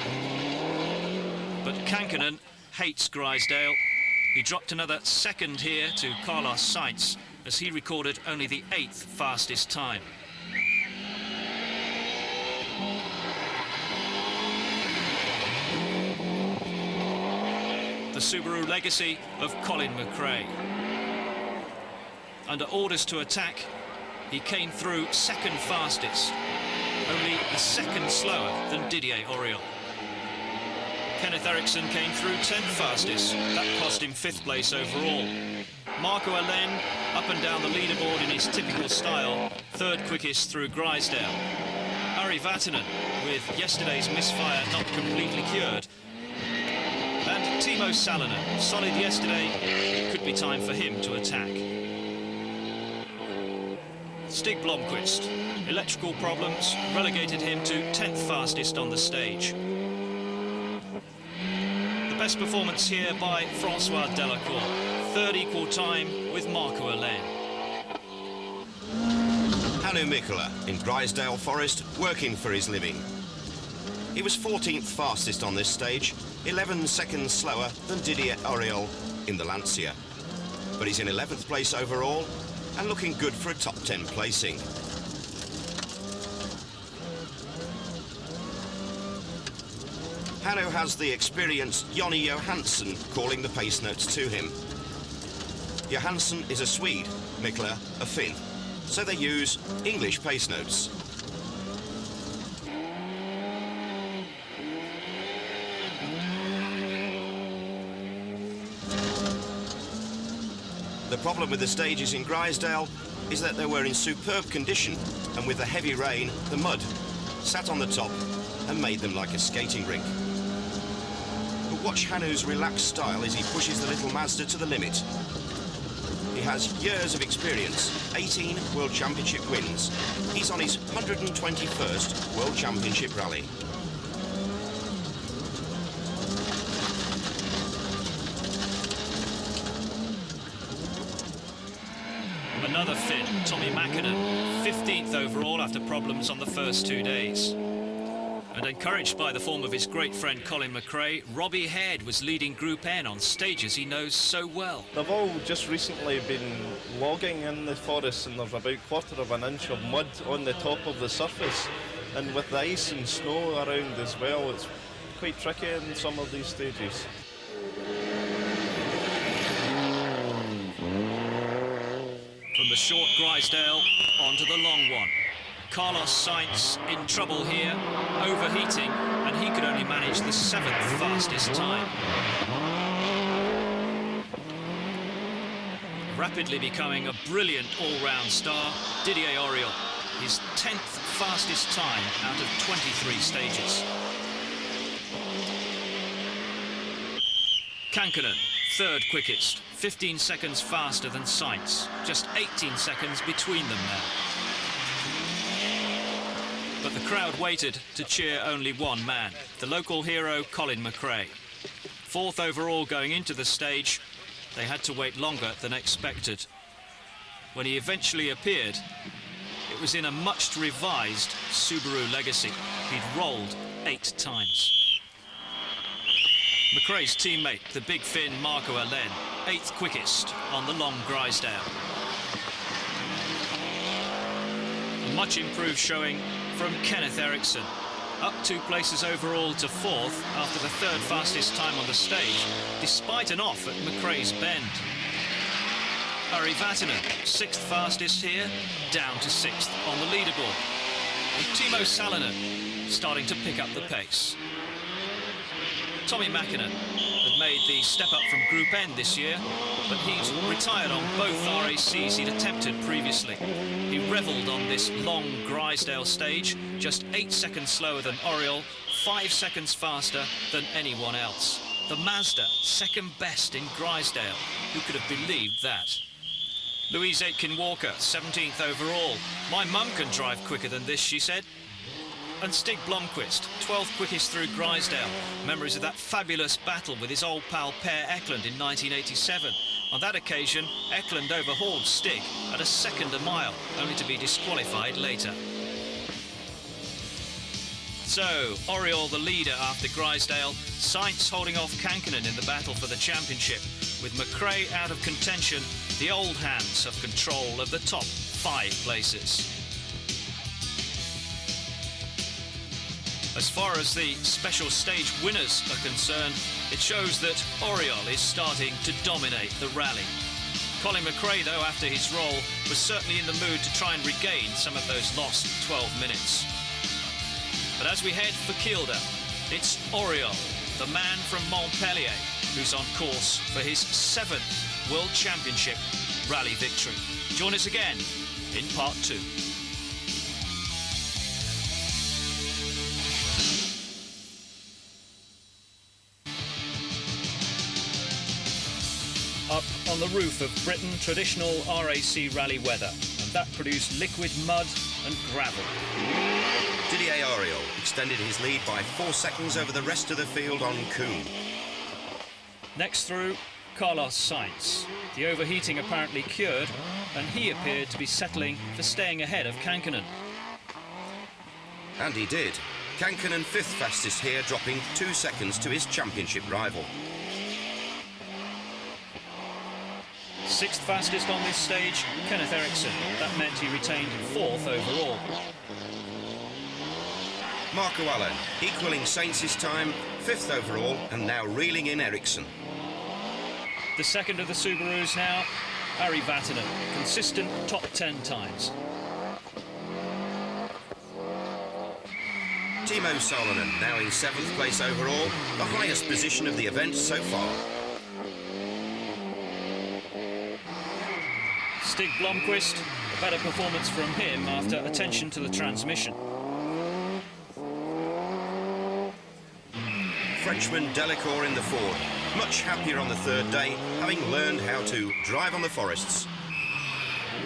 But Kankkunen hates Grisdale. He dropped another second here to Carlos Sainz as he recorded only the 8th fastest time. The Subaru legacy of Colin McRae. Under orders to attack, he came through 2nd fastest, only a second slower than Didier Auriol. Kenneth Eriksson came through 10th fastest. That cost him 5th place overall. Marco Alain up and down the leaderboard in his typical style, 3rd quickest through Grisdale. Ari Vatanen, with yesterday's misfire not completely cured. And Timo Salonen, solid yesterday, it could be time for him to attack. Stig Blomqvist, electrical problems relegated him to 10th fastest on the stage. The best performance here by Francois Delacour, 3rd equal time with Marco Alain. Hannu Mikkola in Grisdale Forest, working for his living. He was 14th fastest on this stage, 11 seconds slower than Didier Auriol in the Lancia. But he's in 11th place overall and looking good for a top 10 placing. Hannu has the experienced Jonny Johansson calling the pace notes to him. Johansson is a Swede, Mikkola a Finn, so they use English pace notes. The problem with the stages in Grisdale is that they were in superb condition, and with the heavy rain, the mud sat on the top and made them like a skating rink. But watch Hannu's relaxed style as he pushes the little Mazda to the limit. He has years of experience, 18 World Championship wins. He's on his 121st World Championship rally. Another Finn, Tommy Mäkinen, 15th overall after problems on the first 2 days. And encouraged by the form of his great friend Colin McRae, Robbie Head was leading Group N on stages he knows so well. They've all just recently been logging in the forest, and there's about 1/4 inch of mud on the top of the surface. And with the ice and snow around as well, it's quite tricky in some of these stages. From the short Grisdale onto the long one. Carlos Sainz in trouble here, overheating, and he could only manage the 7th fastest time. Rapidly becoming a brilliant all-round star, Didier Auriol, his 10th fastest time out of 23 stages. Kankkunen, 3rd quickest, 15 seconds faster than Sainz, just 18 seconds between them now. But But the crowd waited to cheer only one man, the local hero Colin McRae. Fourth overall going into the stage, they had to wait longer than expected. When he eventually appeared, it was in a much revised Subaru Legacy. He'd rolled 8 times. McRae's teammate, the big Finn Marco Allen, 8th quickest on the long Grisdale. A much improved showing from Kenneth Eriksson, up 2 places overall to 4th after the 3rd fastest time on the stage, despite an off at McRae's bend. Ari Vatanen, 6th fastest here, down to 6th on the leaderboard. And Timo Salonen starting to pick up the pace. Tommi Mäkinen had made the step up from Group N this year, but he'd retired on both RACs he'd attempted previously. He revelled on this long Grisdale stage, just 8 seconds slower than Auriol, 5 seconds faster than anyone else. The Mazda, 2nd best in Grisdale. Who could have believed that? Louise Aitken-Walker, 17th overall. My mum can drive quicker than this, she said. And Stig Blomqvist, 12th quickest through Grisdale. Memories of that fabulous battle with his old pal Per Eklund in 1987. On that occasion, Eklund overhauled Stig at a second a mile, only to be disqualified later. So, Auriol the leader after Grisdale, Sainz holding off Kankkunen in the battle for the championship. With McRae out of contention, the old hands have control of the top 5 places. As far as the special stage winners are concerned, it shows that Auriol is starting to dominate the rally. Colin McRae, though, after his roll, was certainly in the mood to try and regain some of those lost 12 minutes. But as we head for Kielder, it's Auriol, the man from Montpellier, who's on course for his 7th World Championship rally victory. Join us again in part 2. Up on the roof of Britain, traditional RAC rally weather, and that produced liquid mud and gravel. Didier Auriol extended his lead by 4 seconds over the rest of the field on Kuhn. Next through, Carlos Sainz. The overheating apparently cured, and he appeared to be settling for staying ahead of Kankkunen. And he did. Kankkunen 5th fastest here, dropping 2 seconds to his championship rival. 6th fastest on this stage, Kenneth Eriksson. That meant he retained 4th overall. Marco Allen equalling Sainz's time, 5th overall, and now reeling in Eriksson. The second of the Subarus now, Ari Vatanen, consistent top 10 times. Timo Salonen now in 7th place overall, the highest position of the event so far. Stig Blomqvist, a better performance from him after attention to the transmission. Frenchman Delacour in the Ford, much happier on the 3rd day, having learned how to drive on the forests.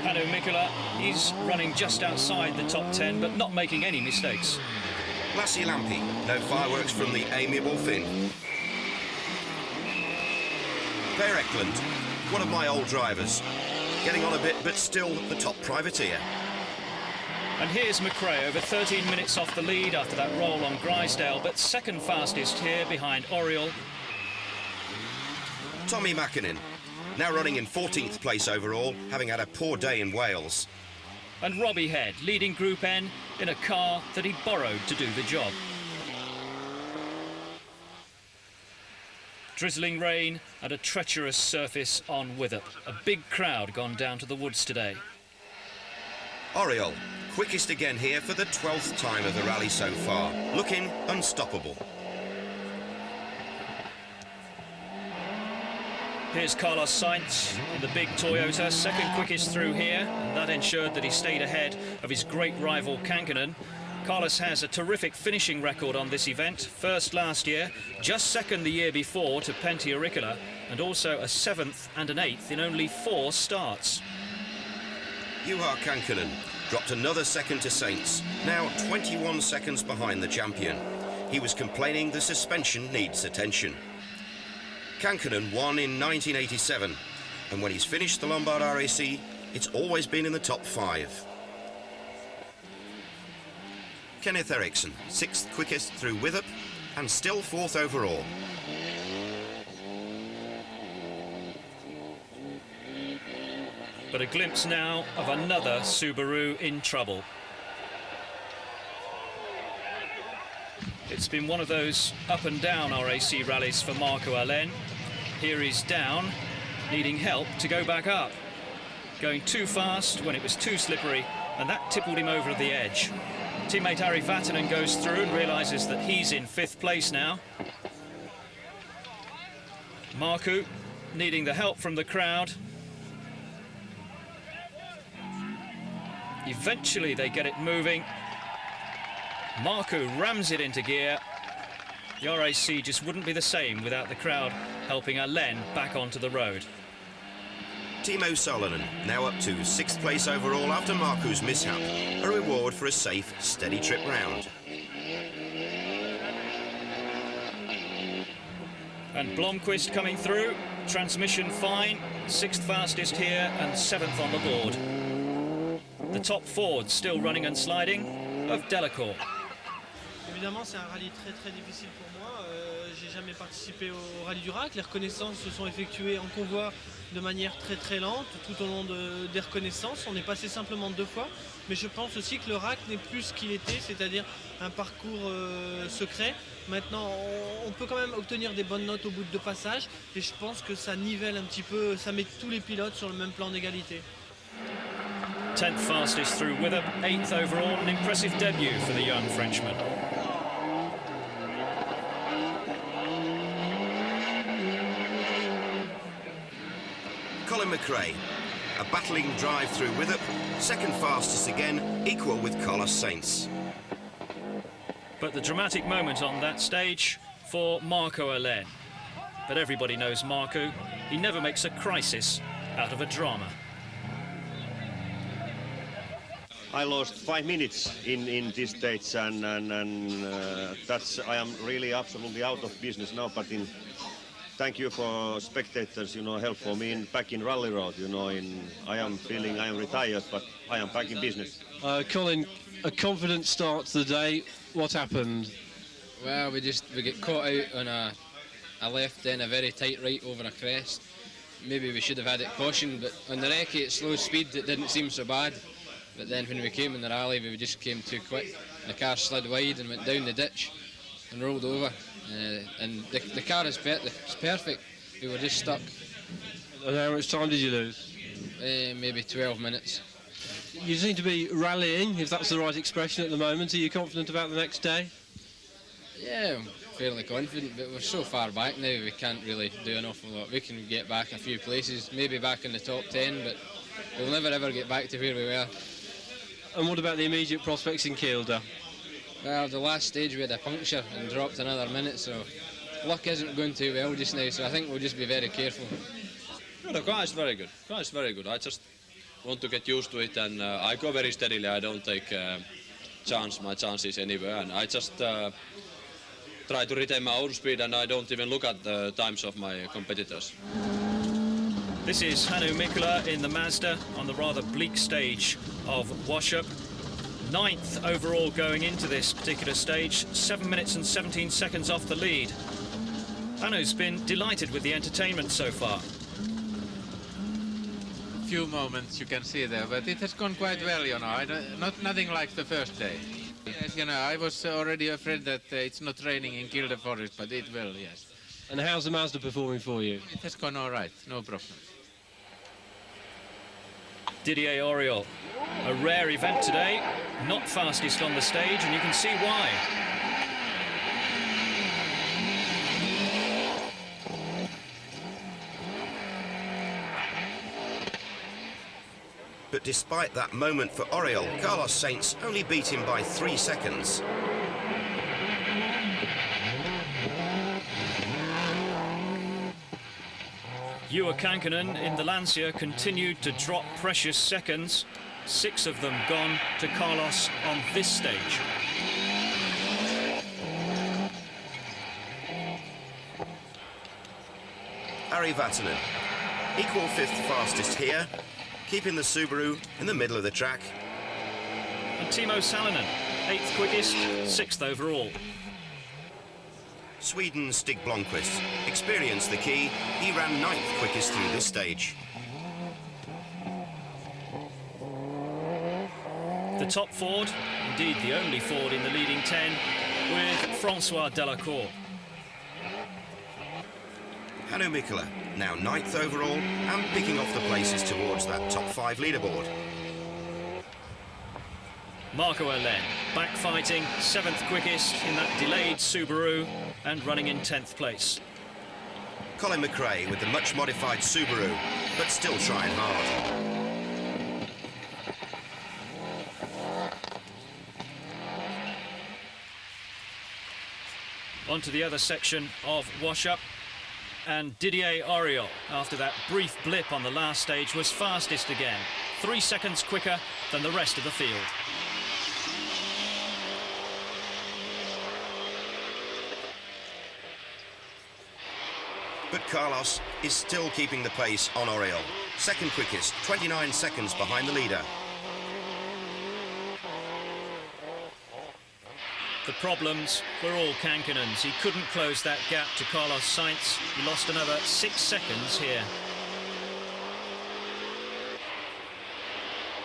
Panu Mikkola, he's running just outside the top 10, but not making any mistakes. Lassi Lampi, no fireworks from the amiable Finn. Per Eklund, one of my old drivers, getting on a bit, but still the top privateer. And here's McRae, over 13 minutes off the lead after that roll on Grisdale, but 2nd fastest here behind Auriol. Tommi Mäkinen, now running in 14th place overall, having had a poor day in Wales. And Robbie Head, leading Group N in a car that he borrowed to do the job. Drizzling rain and a treacherous surface on Wither. A big crowd gone down to the woods today. Auriol, quickest again here for the 12th time of the rally so far, looking unstoppable. Here's Carlos Sainz in the big Toyota, 2nd quickest through here, and that ensured that he stayed ahead of his great rival Kankkunen. Carlos has a terrific finishing record on this event, 1st last year, just 2nd the year before to Pentti Ricola, and also a 7th and an 8th in only 4 starts. Juha Kankkunen, dropped another second to Sainz, now 21 seconds behind the champion. He was complaining the suspension needs attention. Kankkunen won in 1987, and when he's finished the Lombard RAC, it's always been in the top 5. Kenneth Eriksson, 6th quickest through Withup, and still 4th overall. But a glimpse now of another Subaru in trouble. It's been one of those up and down RAC rallies for Marco Alén. Here he's down, needing help to go back up. Going too fast when it was too slippery, and that tippled him over the edge. Teammate Ari Vatanen goes through and realises that he's in 5th place now. Marco needing the help from the crowd. Eventually they get it moving. Marco rams it into gear. The RAC just wouldn't be the same without the crowd helping Alén back onto the road. Timo Salonen now up to 6th place overall after Marco's mishap, a reward for a safe, steady trip round. And Blomqvist coming through, transmission fine, 6th fastest here and 7th on the board. The top Ford still running and sliding of Delacour. Évidemment, c'est un rallye très difficile pour moi. J'ai jamais participé au rallye du RAC. Les reconnaissances se sont effectuées en convoi de manière très lente tout au long des reconnaissances. On est passé simplement 2 fois, mais je pense aussi que le RAC n'est plus ce qu'il était, c'est-à-dire un parcours secret. Maintenant, on peut quand même obtenir des bonnes notes au bout de 2 passages, et je pense que ça nivelle un petit peu, ça met tous les pilotes sur le même plan d'égalité. 10th fastest through Withup, 8th overall, an impressive debut for the young Frenchman. Colin McRae, a battling drive through Withup, 2nd fastest again, equal with Carlos Sainz. But the dramatic moment on that stage for Marco Alén. But everybody knows Marco. He never makes a crisis out of a drama. I lost 5 minutes in this stage, and that's I am really absolutely out of business now. But thank you for spectators, help for me back in Rally Road. I am feeling I am retired, but I am back in business. Colin, a confident start to the day. What happened? Well, we get caught out on a left, then a very tight right over a crest. Maybe we should have had it cautioned, but on the recce at slow speed it didn't seem so bad. But then when we came in the rally, we just came too quick. The car slid wide and went down the ditch and rolled over. And the car is perfect. We were just stuck. And how much time did you lose? Maybe 12 minutes. You seem to be rallying, if that's the right expression at the moment. Are you confident about the next day? Yeah, I'm fairly confident, but we're so far back now we can't really do an awful lot. We can get back a few places, maybe back in the top 10, but we'll never ever get back to where we were. And what about the immediate prospects in Kielder? Well, the last stage we had a puncture and dropped another minute, so luck isn't going too well just now, so I think we'll just be very careful. No, the car is very good. I just want to get used to it, and I go very steadily. I don't take my chances anywhere, and I just try to retain my own speed, and I don't even look at the times of my competitors. This is Hannu Mikkola in the Mazda on the rather bleak stage of Washup. 9th overall going into this particular stage, 7 minutes and 17 seconds off the lead. Hannu's been delighted with the entertainment so far. Few moments you can see there, but it has gone quite well, nothing like the first day. Yes, I was already afraid that it's not raining in Kielder Forest, but it will, yes. And how's the Mazda performing for you? It has gone all right, no problem. Didier Auriol, a rare event today, not fastest on the stage, and you can see why. But despite that moment for Auriol, Carlos Sainz only beat him by 3 seconds. Juha Kankkunen in the Lancia continued to drop precious seconds. 6 of them gone to Carlos on this stage. Ari Vatanen, equal 5th fastest here, keeping the Subaru in the middle of the track. And Timo Salonen, 8th quickest, 6th overall. Sweden's Stig Blomqvist experienced the key. He ran 9th quickest through this stage. The top Ford, indeed the only Ford in the leading 10, with Francois Delacour. Hannu Mikkola, now 9th overall and picking off the places towards that top 5 leaderboard. Marco Alen, backfighting, 7th quickest in that delayed Subaru and running in 10th place. Colin McRae with the much modified Subaru, but still trying hard. Onto the other section of wash-up, and Didier Auriol, after that brief blip on the last stage, was fastest again, 3 seconds quicker than the rest of the field. But Carlos is still keeping the pace on Auriol. 2nd quickest, 29 seconds behind the leader. The problems were all Kankkunen's. He couldn't close that gap to Carlos Sainz. He lost another 6 seconds here.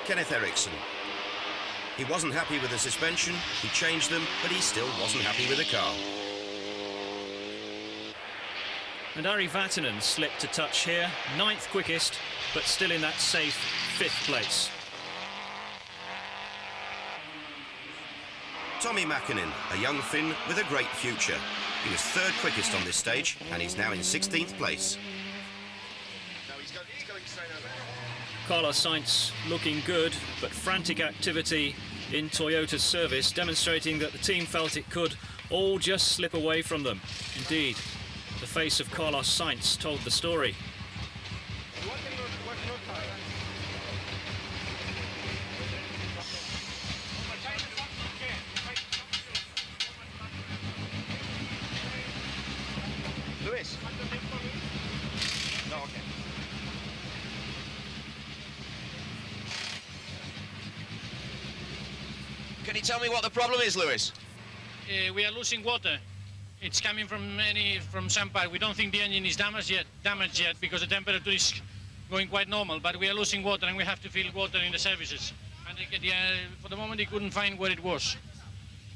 Kenneth Eriksson. He wasn't happy with the suspension, he changed them, but he still wasn't happy with the car. And Ari Vatanen slipped a touch here, 9th quickest, but still in that safe 5th place. Tommi Mäkinen, a young Finn with a great future. He was 3rd quickest on this stage, and he's now in 16th place. Carlos Sainz looking good, but frantic activity in Toyota's service, demonstrating that the team felt it could all just slip away from them. Indeed, the face of Carlos Sainz told the story. Luis? No, okay. Can you tell me what the problem is, Luis? We are losing water. It's coming from some part. We don't think the engine is damaged yet because the temperature is going quite normal, but we are losing water and we have to fill water in the services. And for the moment, they couldn't find where it was.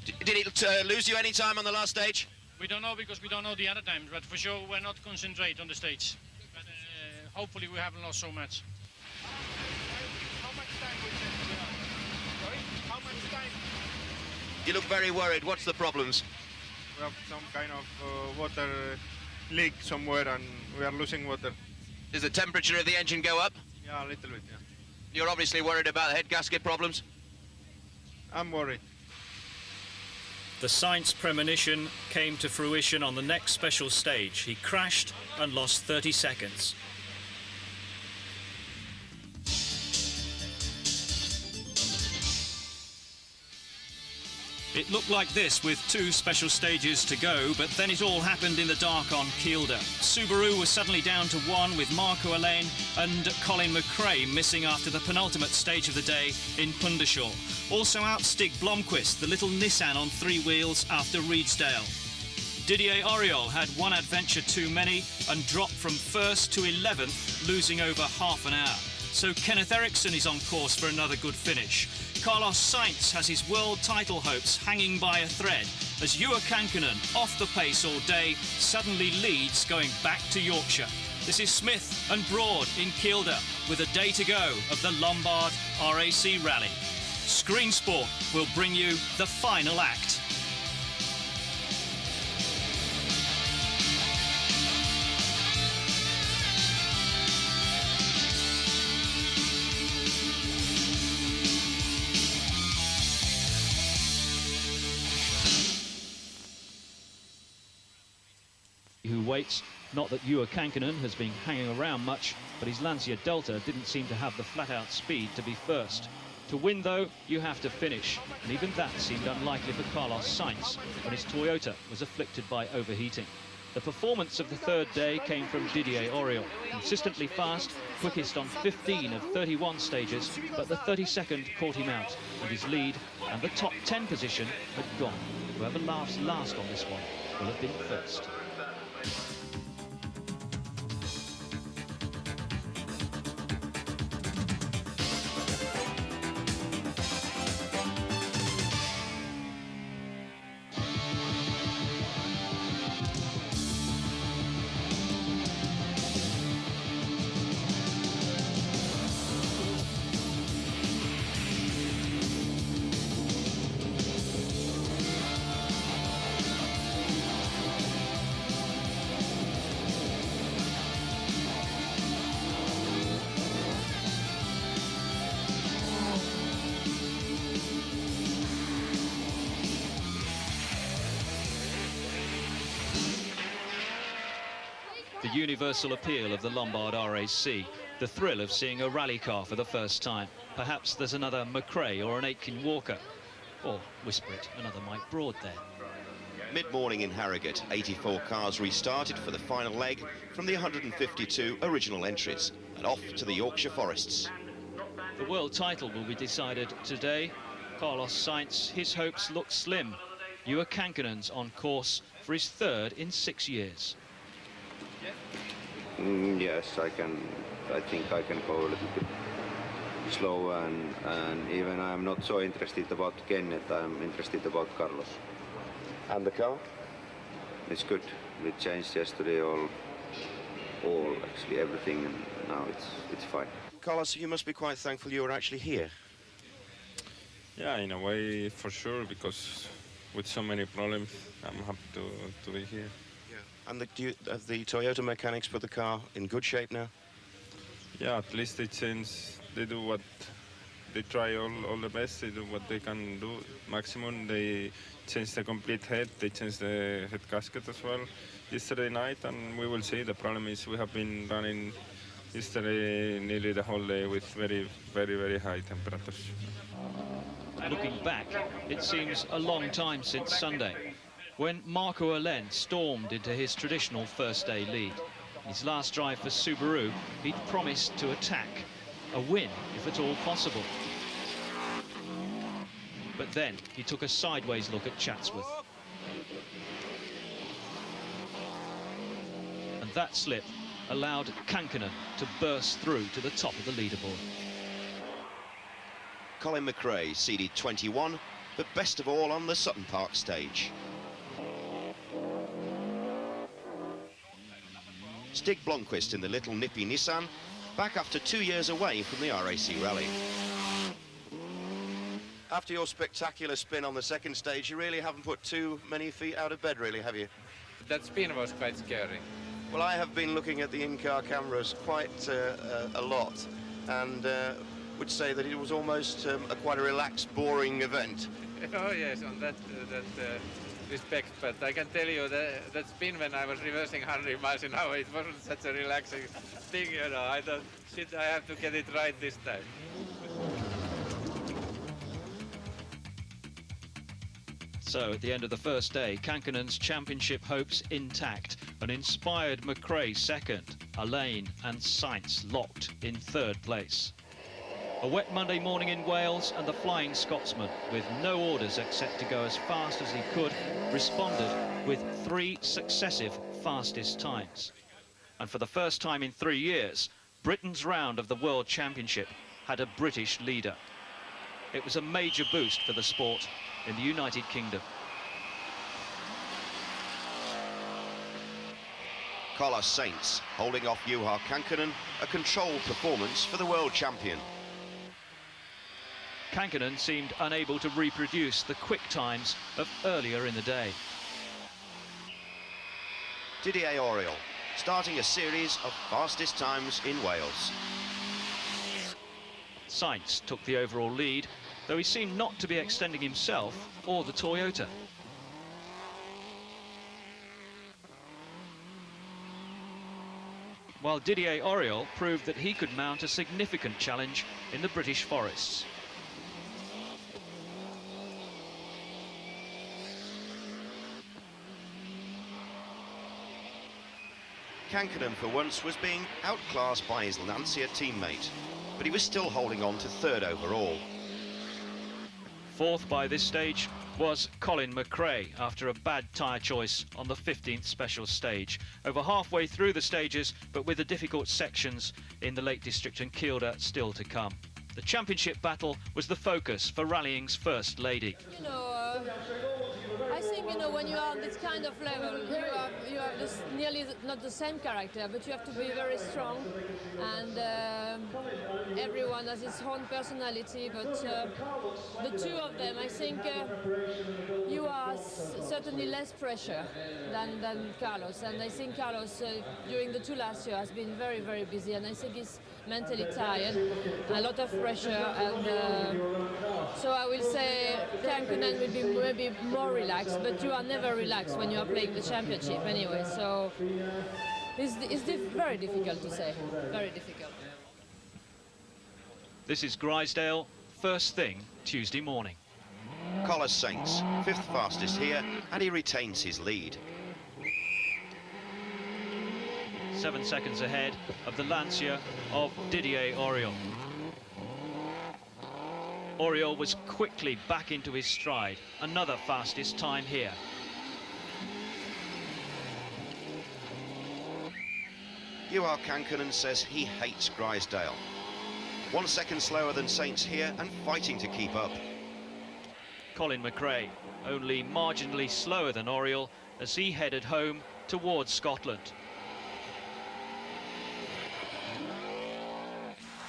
Did it lose you any time on the last stage? We don't know because we don't know the other times, but for sure we're not concentrate on the stage. But hopefully we haven't lost so much. How much time we take? Sorry? How much time? You look very worried. What's the problems? We have some kind of water leak somewhere and we are losing water. Does the temperature of the engine go up? Yeah, a little bit, yeah. You're obviously worried about head gasket problems? I'm worried. The Sainz premonition came to fruition on the next special stage. He crashed and lost 30 seconds. It looked like this with 2 special stages to go, but then it all happened in the dark on Kielder. Subaru was suddenly down to 1 with Marco Alen and Colin McRae missing after the penultimate stage of the day in Pundershaw. Also out Stig Blomqvist, the little Nissan on 3 wheels after Reedsdale. Didier Auriol had 1 adventure too many and dropped from 1st to 11th, losing over half an hour. So Kenneth Eriksson is on course for another good finish. Carlos Sainz has his world title hopes hanging by a thread as Juha Kankkunen, off the pace all day, suddenly leads going back to Yorkshire. This is Smith and Broad in Kielder with a day to go of the Lombard RAC Rally. Screen Sport will bring you the final act. Who waits. Not that Juha Kankkunen has been hanging around much, but his Lancia Delta didn't seem to have the flat-out speed to be first. To win, though, you have to finish, and even that seemed unlikely for Carlos Sainz when his Toyota was afflicted by overheating. The performance of the third day came from Didier Auriol, consistently fast, quickest on 15 of 31 stages, but the 32nd caught him out, and his lead and the top 10 position had gone. Whoever laughs last on this one will have been first. The universal appeal of the Lombard RAC, the thrill of seeing a rally car for the first time. Perhaps there's another McRae or an Aitken Walker, or, whisper it, another Mike Broad there. Mid-morning in Harrogate, 84 cars restarted for the final leg from the 152 original entries and off to the Yorkshire forests. The world title will be decided today. Carlos Sainz, his hopes look slim. Juha Kankkunen's on course for his third in 6 years. Yes, I think I can go a little bit slow, and even I'm not so interested about Kenneth, I'm interested about Carlos. And the car? It's good. We changed yesterday all actually everything, and now it's fine. Carlos, you must be quite thankful you were actually here. Yeah, in a way, for sure, because with so many problems, I'm happy to be here. And have the Toyota mechanics put the car in good shape now? Yeah, at least they do what they try all the best. They do what they can do maximum. They change the complete head. They change the head gasket as well yesterday night, and we will see. The problem is we have been running yesterday nearly the whole day with very, very, very high temperatures. Looking back, it seems a long time since Sunday, when Marco Allen stormed into his traditional first-day lead. His last drive for Subaru, he'd promised to attack, a win if at all possible. But then he took a sideways look at Chatsworth. And that slip allowed Kankkunen to burst through to the top of the leaderboard. Colin McRae seeded 21, but best of all on the Sutton Park stage. Stig Blomqvist in the little nippy Nissan, back after 2 years away from the RAC Rally. After your spectacular spin on the second stage, you really haven't put too many feet out of bed, really, have you? That spin was quite scary. Well, I have been looking at the in-car cameras quite a lot, and would say that it was almost quite a relaxed, boring event. Oh yes, on that respect, but I can tell you that spin when I was reversing 100 miles an hour, it wasn't such a relaxing thing, you know. I have to get it right this time. So at the end of the first day, Kankkunen's championship hopes intact. An inspired McRae second, Alain and Sainz locked in third place. A wet Monday morning in Wales, and the Flying Scotsman, with no orders except to go as fast as he could, responded with 3 successive fastest times. And for the first time in 3 years, Britain's round of the World Championship had a British leader. It was a major boost for the sport in the United Kingdom. Carlos Sainz holding off Juha Kankkunen, a controlled performance for the world champion. Kankkunen seemed unable to reproduce the quick times of earlier in the day. Didier Auriol starting a series of fastest times in Wales. Sainz took the overall lead, though he seemed not to be extending himself or the Toyota. While Didier Auriol proved that he could mount a significant challenge in the British forests. Kankkunen for once was being outclassed by his Lancia teammate, but he was still holding on to third overall. Fourth by this stage was Colin McRae after a bad tyre choice on the 15th special stage. Over halfway through the stages, but with the difficult sections in the Lake District and Kielder still to come. The championship battle was the focus for rallying's first lady. I think, when you are on this kind of level, you have this nearly not the same character, but you have to be very strong, and everyone has his own personality, but the two of them, I think you are certainly less pressure than Carlos, and I think Carlos during the two last year has been very, very busy, and I think he's mentally tired, a lot of pressure, and so I will say Kankkunen will be maybe more relaxed, but you are never relaxed when you are playing the championship anyway, so it's very difficult to say, very difficult. This is Grisdale, first thing Tuesday morning. Carlos Sainz, fifth fastest here, and he retains his lead. 7 seconds ahead of the Lancia of Didier Auriol. Auriol was quickly back into his stride, another fastest time here. Juha Kankkunen says he hates Grisdale. 1 second slower than Sainz here and fighting to keep up. Colin McRae only marginally slower than Auriol as he headed home towards Scotland.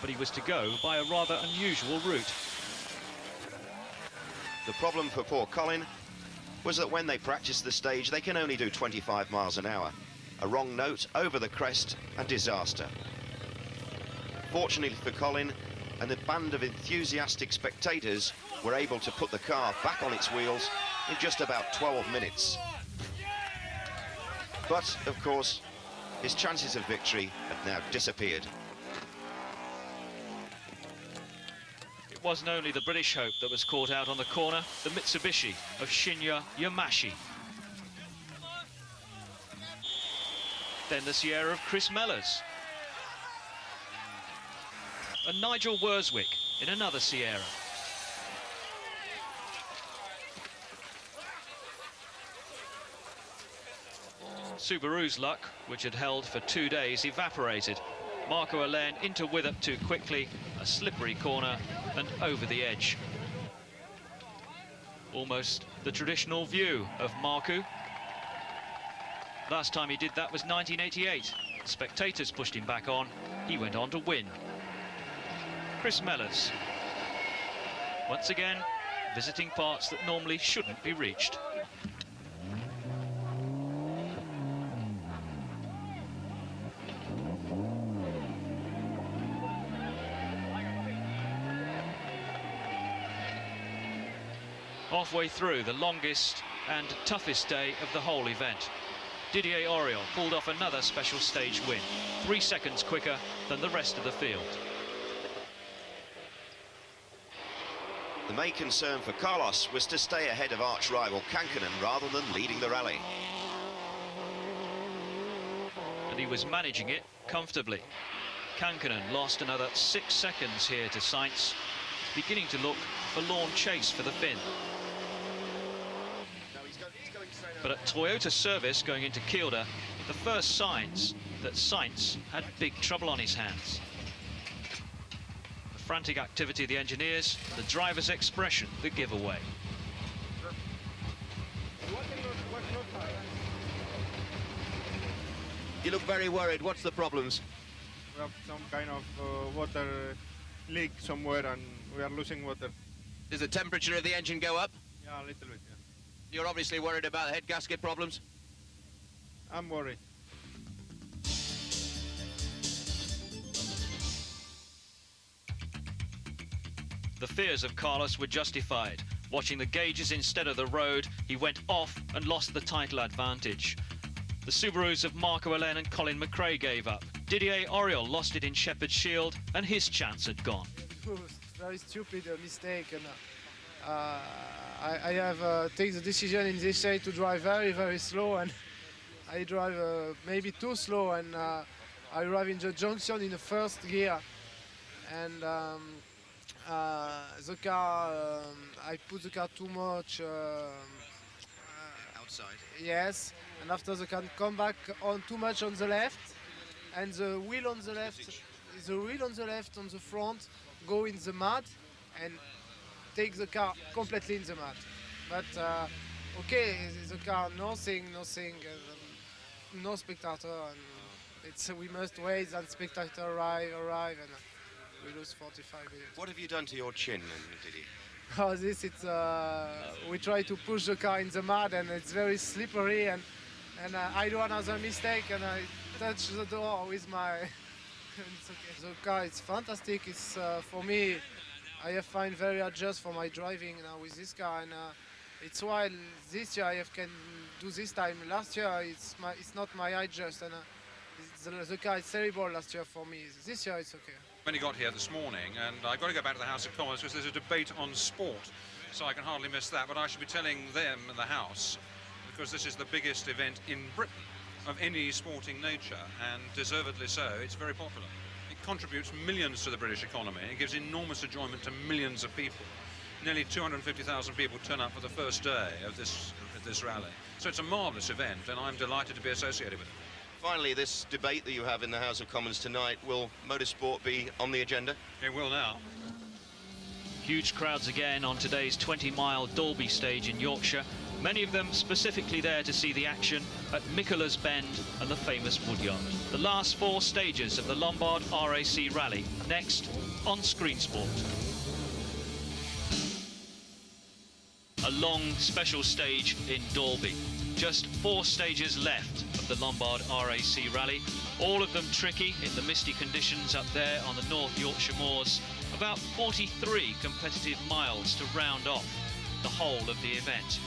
But he was to go by a rather unusual route. The problem for poor Colin was that when they practice the stage, they can only do 25 miles an hour. A wrong note over the crest and disaster. Fortunately for Colin and the band of enthusiastic spectators were able to put the car back on its wheels in just about 12 minutes. But, of course, his chances of victory had now disappeared. It wasn't only the British hope that was caught out on the corner, the Mitsubishi of Shinya Yamashi. Then the Sierra of Chris Mellors. And Nigel Worswick in another Sierra. Subaru's luck, which had held for 2 days, evaporated. Marco Alain into Withup too quickly, a slippery corner and over the edge. Almost the traditional view of Marco. Last time he did that was 1988. Spectators pushed him back on. He went on to win. Chris Mellors. Once again, visiting parts that normally shouldn't be reached. Halfway through the longest and toughest day of the whole event, Didier Auriol pulled off another special stage win, 3 seconds quicker than the rest of the field. The main concern for Carlos was to stay ahead of arch-rival Kankkunen rather than leading the rally. And he was managing it comfortably. Kankkunen lost another 6 seconds here to Sainz, beginning to look a forlorn chase for the Finn. But at Toyota service going into Kielder, the first signs that Sainz had big trouble on his hands. The frantic activity of the engineers, the driver's expression, the giveaway. You look very worried. What's the problems? We have some kind of water leak somewhere and we are losing water. Does the temperature of the engine go up? Yeah, a little bit, yeah. You're obviously worried about head gasket problems? I'm worried. The fears of Carlos were justified. Watching the gauges instead of the road, he went off and lost the title advantage. The Subarus of Marco Alain and Colin McRae gave up. Didier Auriol lost it in Shepherd's Shield and his chance had gone. It was very stupid mistake, and I have taken the decision in this day to drive very, very slow, and I drive maybe too slow, and I arrive in the junction in the first gear, and the car, I put the car too much outside. Yes, and after the car come back on too much on the left, and the wheel on the left on the front go in the mud and take the car completely in the mud. But okay, the car nothing, no spectator, and it's we must wait and spectator arrive, and we lose 45 minutes. What have you done to your chin, Didier? Oh, it's we try to push the car in the mud, and it's very slippery, and I do another mistake, and I touch the door with my. It's okay. The car is fantastic. It's for me. I have find very adjust for my driving now with this car, and it's why this year I can do this time. Last year it's not my adjust, and the car is terrible last year for me. This year it's okay. When he got here this morning, and I've got to go back to the House of Commons because there's a debate on sport, so I can hardly miss that, but I should be telling them in the House, because this is the biggest event in Britain of any sporting nature, and deservedly so. It's very popular. It contributes millions to the British economy. It gives enormous enjoyment to millions of people. Nearly 250,000 people turn up for the first day of this rally. So it's a marvellous event, and I'm delighted to be associated with it. Finally, this debate that you have in the House of Commons tonight, will motorsport be on the agenda? It will now. Huge crowds again on today's 20-mile Dalby stage in Yorkshire. Many of them specifically there to see the action at Michela's Bend and the famous Woodyard. The last 4 stages of the Lombard RAC Rally, next on Screen Sport. A long special stage in Dalby. Just 4 stages left of the Lombard RAC Rally, all of them tricky in the misty conditions up there on the North Yorkshire moors. About 43 competitive miles to round off the whole of the event.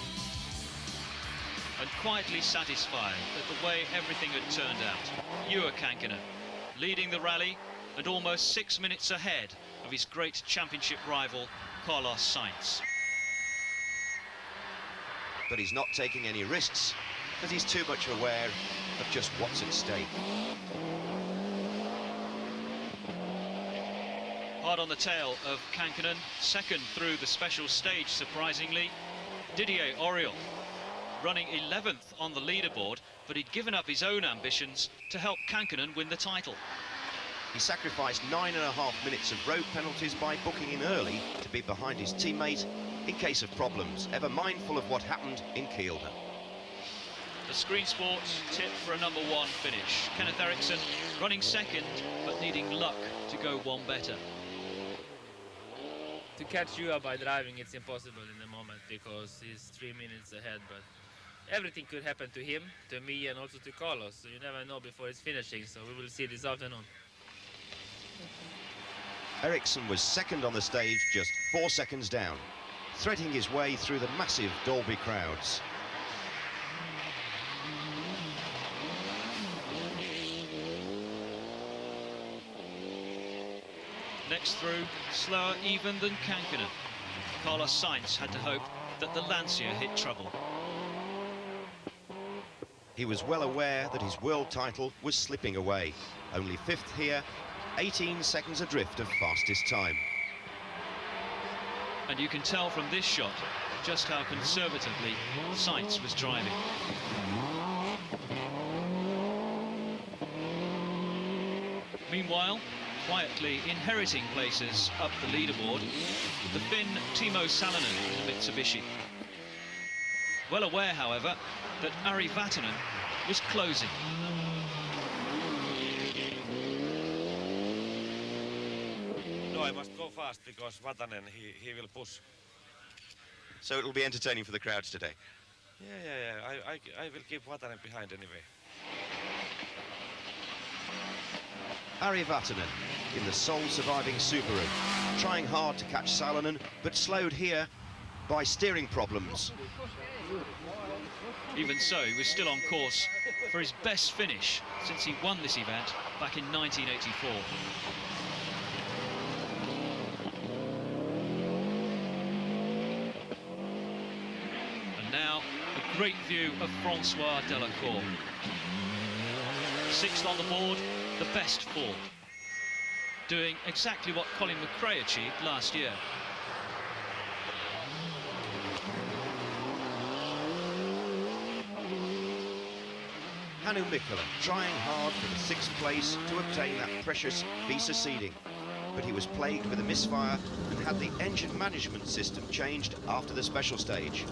And quietly satisfied at the way everything had turned out. Juha Kankkunen leading the rally and almost 6 minutes ahead of his great championship rival Carlos Sainz. But he's not taking any risks because he's too much aware of just what's at stake. Hard on the tail of Kankkunen, second through the special stage, surprisingly. Didier Auriol running 11th on the leaderboard, but he'd given up his own ambitions to help Kankkunen win the title. He sacrificed 9.5 minutes of road penalties by booking in early to be behind his teammate in case of problems, ever mindful of what happened in Kielder. The Screen Sports tip for a #1 finish. Kenneth Eriksson running second, but needing luck to go one better. To catch Juha by driving, it's impossible in the moment because he's 3 minutes ahead, but everything could happen to him, to me, and also to Carlos, so you never know before it's finishing, so we will see this afternoon. Eriksson was second on the stage, just 4 seconds down, threading his way through the massive Dalby crowds. Next through, slower even than Kankkunen. Carlos Sainz had to hope that the Lancia hit trouble. He was well aware that his world title was slipping away. Only 5th here, 18 seconds adrift of fastest time. And you can tell from this shot just how conservatively Sainz was driving. Meanwhile, quietly inheriting places up the leaderboard, the Finn Timo Salonen in the Mitsubishi. Well aware, however, that Ari Vatanen was closing. No, I must go fast because Vatanen, he will push. So it'll be entertaining for the crowds today? Yeah. I will keep Vatanen behind anyway. Ari Vatanen in the sole surviving Subaru, trying hard to catch Salonen, but slowed here by steering problems. Even so, he was still on course for his best finish since he won this event back in 1984. And now, a great view of Francois Delacour. 6th on the board, the best 4. Doing exactly what Colin McRae achieved last year. Hannu Mikkola trying hard for the 6th place to obtain that precious visa seeding. But he was plagued with a misfire and had the engine management system changed after the special stage.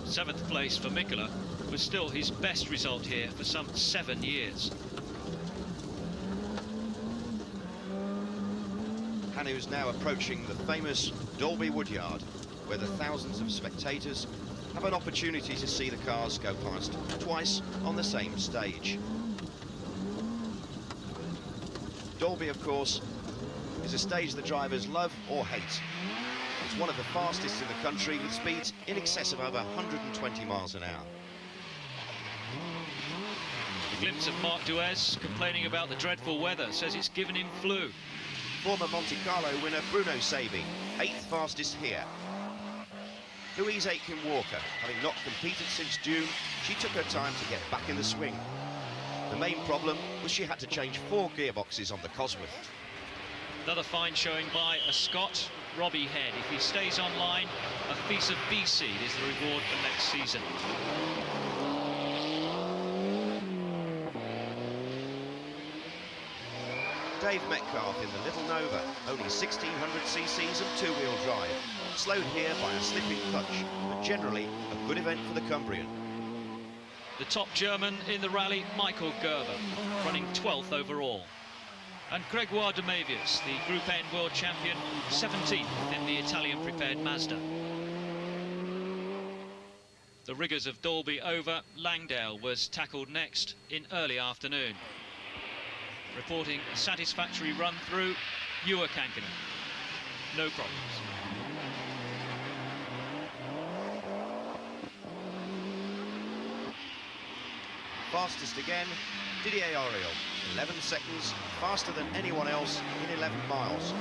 7th place for Mikkola was still his best result here for some 7 years. Hannu's now approaching the famous Dalby Woodyard, where the thousands of spectators have an opportunity to see the cars go past twice on the same stage. Dalby, of course, is a stage the drivers love or hate. It's one of the fastest in the country, with speeds in excess of over 120 miles an hour. A glimpse of Marc Duez complaining about the dreadful weather, says it's given him flu. Former Monte Carlo winner Bruno Sevi, 8th fastest here. Louise Aitken-Walker, having not competed since June, she took her time to get back in the swing. The main problem was she had to change 4 gearboxes on the Cosworth. Another fine showing by a Scot, Robbie Head. If he stays online, a FISA B seed is the reward for next season. Dave Metcalf in the Little Nova, only 1600 cc's and 2-wheel drive. Slowed here by a slipping clutch, but generally a good event for the Cumbrian. The top German in the rally, Michael Gerber, running 12th overall. And Gregoire de Mavius, the Group N World Champion, 17th in the Italian prepared Mazda. The rigours of Dalby over, Langdale was tackled next in early afternoon. Reporting a satisfactory run through, Juha Kankkunen. No problems. Fastest again, Didier Auriol, 11 seconds, faster than anyone else in 11 miles,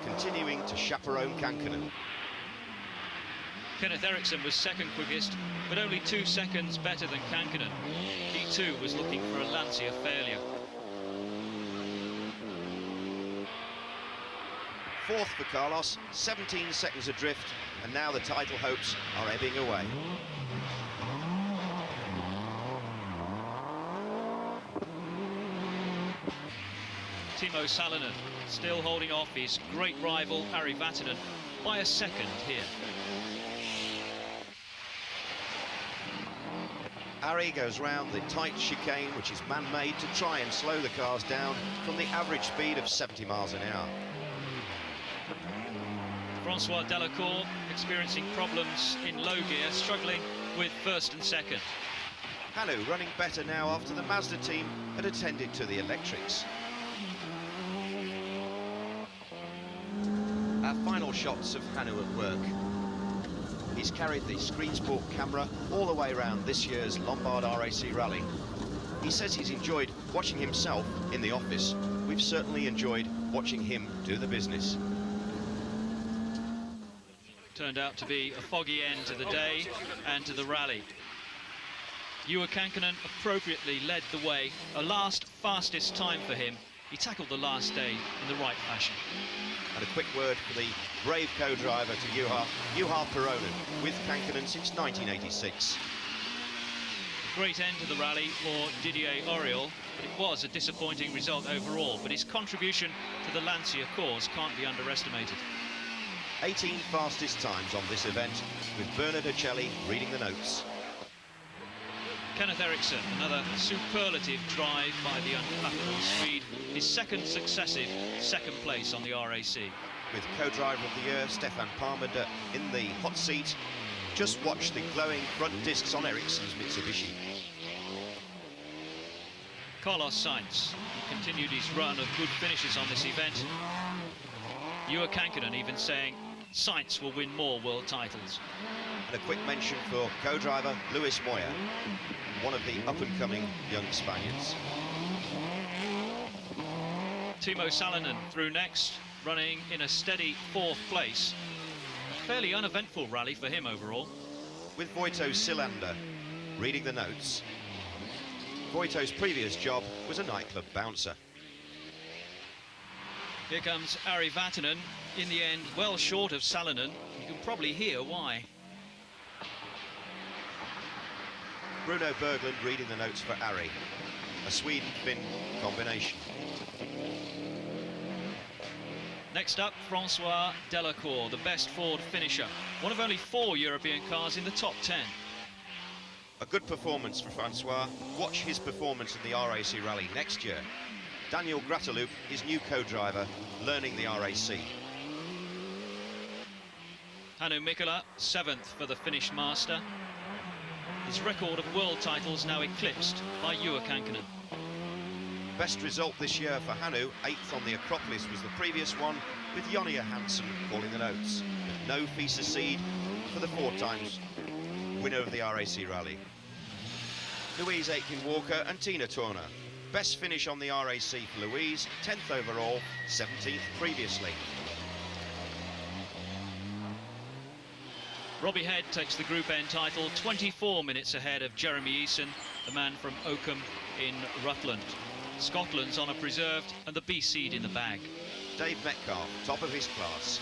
continuing to chaperone Kankkunen. Kenneth Eriksson was second quickest, but only 2 seconds better than Kankkunen. He too was looking for a Lancia failure. 4th for Carlos, 17 seconds adrift, and now the title hopes are ebbing away. Timo Salonen still holding off his great rival Ari Vatanen by a second here. Ari goes round the tight chicane, which is man-made, to try and slow the cars down from the average speed of 70 miles an hour. Francois Delacour experiencing problems in low gear, struggling with 1st and 2nd. Hannu running better now after the Mazda team had attended to the electrics. Our final shots of Hannu at work. He's carried the Screen Sport camera all the way around this year's Lombard RAC rally. He says he's enjoyed watching himself in the office. We've certainly enjoyed watching him do the business. Turned out to be a foggy end to the day and to the rally. Juha Kankkunen appropriately led the way. A last fastest time for him. He tackled the last day in the right fashion. And a quick word for the brave co-driver to Juha Peronen, with Kankkunen since 1986. A great end to the rally for Didier Auriol, but it was a disappointing result overall. But his contribution to the Lancia cause can't be underestimated. 18 fastest times on this event, with Bernard Uccelli reading the notes. Kenneth Eriksson, another superlative drive by the unflappable Swede, his 2nd successive second place on the RAC. With co-driver of the year Stefan Parmenter in the hot seat, just watch the glowing front discs on Eriksson's Mitsubishi. Carlos Sainz continued his run of good finishes on this event. Juha Kankkunen even saying Sainz will win more world titles. And a quick mention for co-driver Luis Moya, one of the up-and-coming young Spaniards. Timo Salonen through next, running in a steady 4th place. A fairly uneventful rally for him overall. With Voito Silander reading the notes. Voito's previous job was a nightclub bouncer. Here comes Ari Vatanen, in the end well short of Salonen. You can probably hear why. Bruno Berglund reading the notes for Ari. A Sweden-Finn combination. Next up, Francois Delacour, the best Ford finisher. One of only 4 European cars in the top 10. A good performance for Francois. Watch his performance in the RAC Rally next year. Daniel Grateloop, his new co-driver, learning the RAC. Hannu Mikkola, 7th for the Finnish master. His record of world titles now eclipsed by Juha Kankkunen. Best result this year for Hannu, 8th on the Acropolis was the previous one, with Jonny Johansson calling the notes. No FISA seed for the 4 times winner of the RAC Rally. Louise Aitken-Walker and Tina Turner. Best finish on the RAC for Louise, 10th overall, 17th previously. Robbie Head takes the Group N title, 24 minutes ahead of Jeremy Eason, the man from Oakham in Rutland. Scotland's honour preserved and the B seed in the bag. Dave Metcalf, top of his class.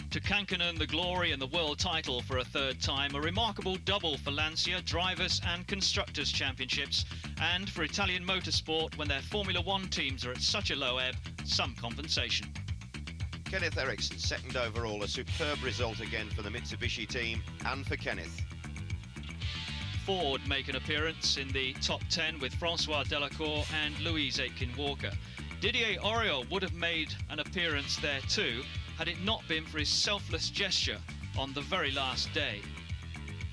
To Kankkunen, the glory and the world title for a 3rd time, a remarkable double for Lancia, Drivers and Constructors Championships, and for Italian motorsport, when their Formula 1 teams are at such a low ebb, some compensation. Kenneth Eriksson, 2nd overall, a superb result again for the Mitsubishi team and for Kenneth. Ford make an appearance in the top 10 with Francois Delacour and Louise Aitken-Walker. Didier Auriol would have made an appearance there too, had it not been for his selfless gesture on the very last day.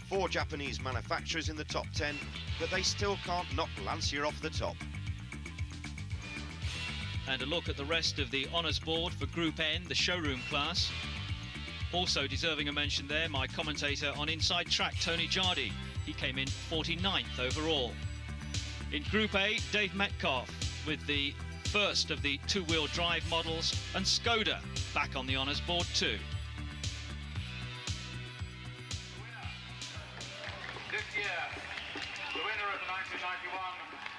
4 Japanese manufacturers in the top 10, but they still can't knock Lancia off the top. And a look at the rest of the honours board for Group N, the showroom class. Also deserving a mention there, my commentator on Inside Track, Tony Jardy. He came in 49th overall. In Group A, Dave Metcalf with the first of the 2-wheel drive models, and Skoda back on the honours board too. This year, the winner of the 1991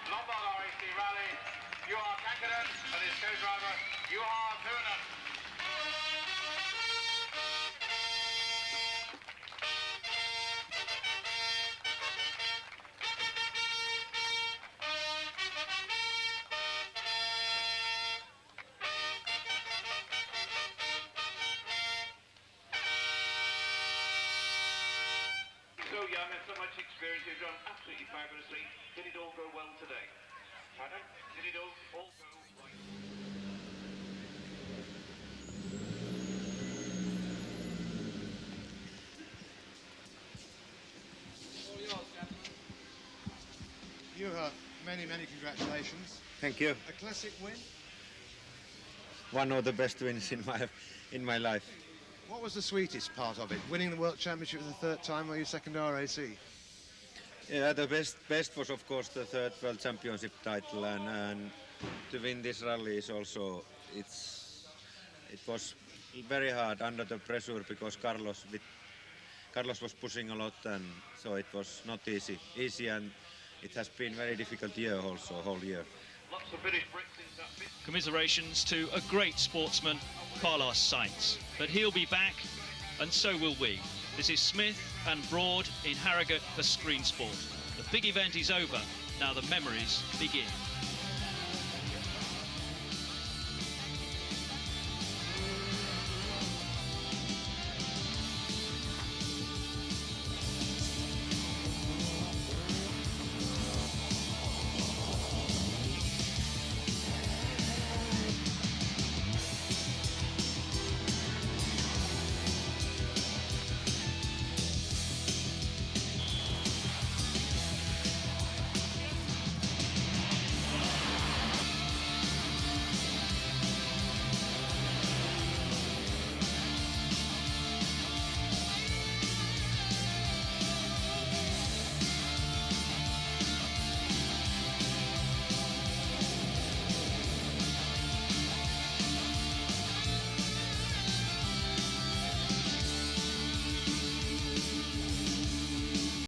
Lombard RAC Rally, Juha Kankkunen, and his co-driver, Juha Kankkunen. So young and so much experience, you've done absolutely fabulously. Did it all go well today? Pardon? Did it all go right? Juha, many congratulations. Thank you. A classic win. One of the best wins in my life. What was the sweetest part of it? Winning the World Championship for the 3rd time or your 2nd RAC? Yeah, the best was of course the 3rd World Championship title, and to win this rally is also it was very hard under the pressure because Carlos was pushing a lot, and so it was not easy, and it has been very difficult year also, whole year. Commiserations to a great sportsman, Carlos Sainz. But he'll be back, and so will we. This is Smith and Broad in Harrogate for Screen Sport. The big event is over, now the memories begin.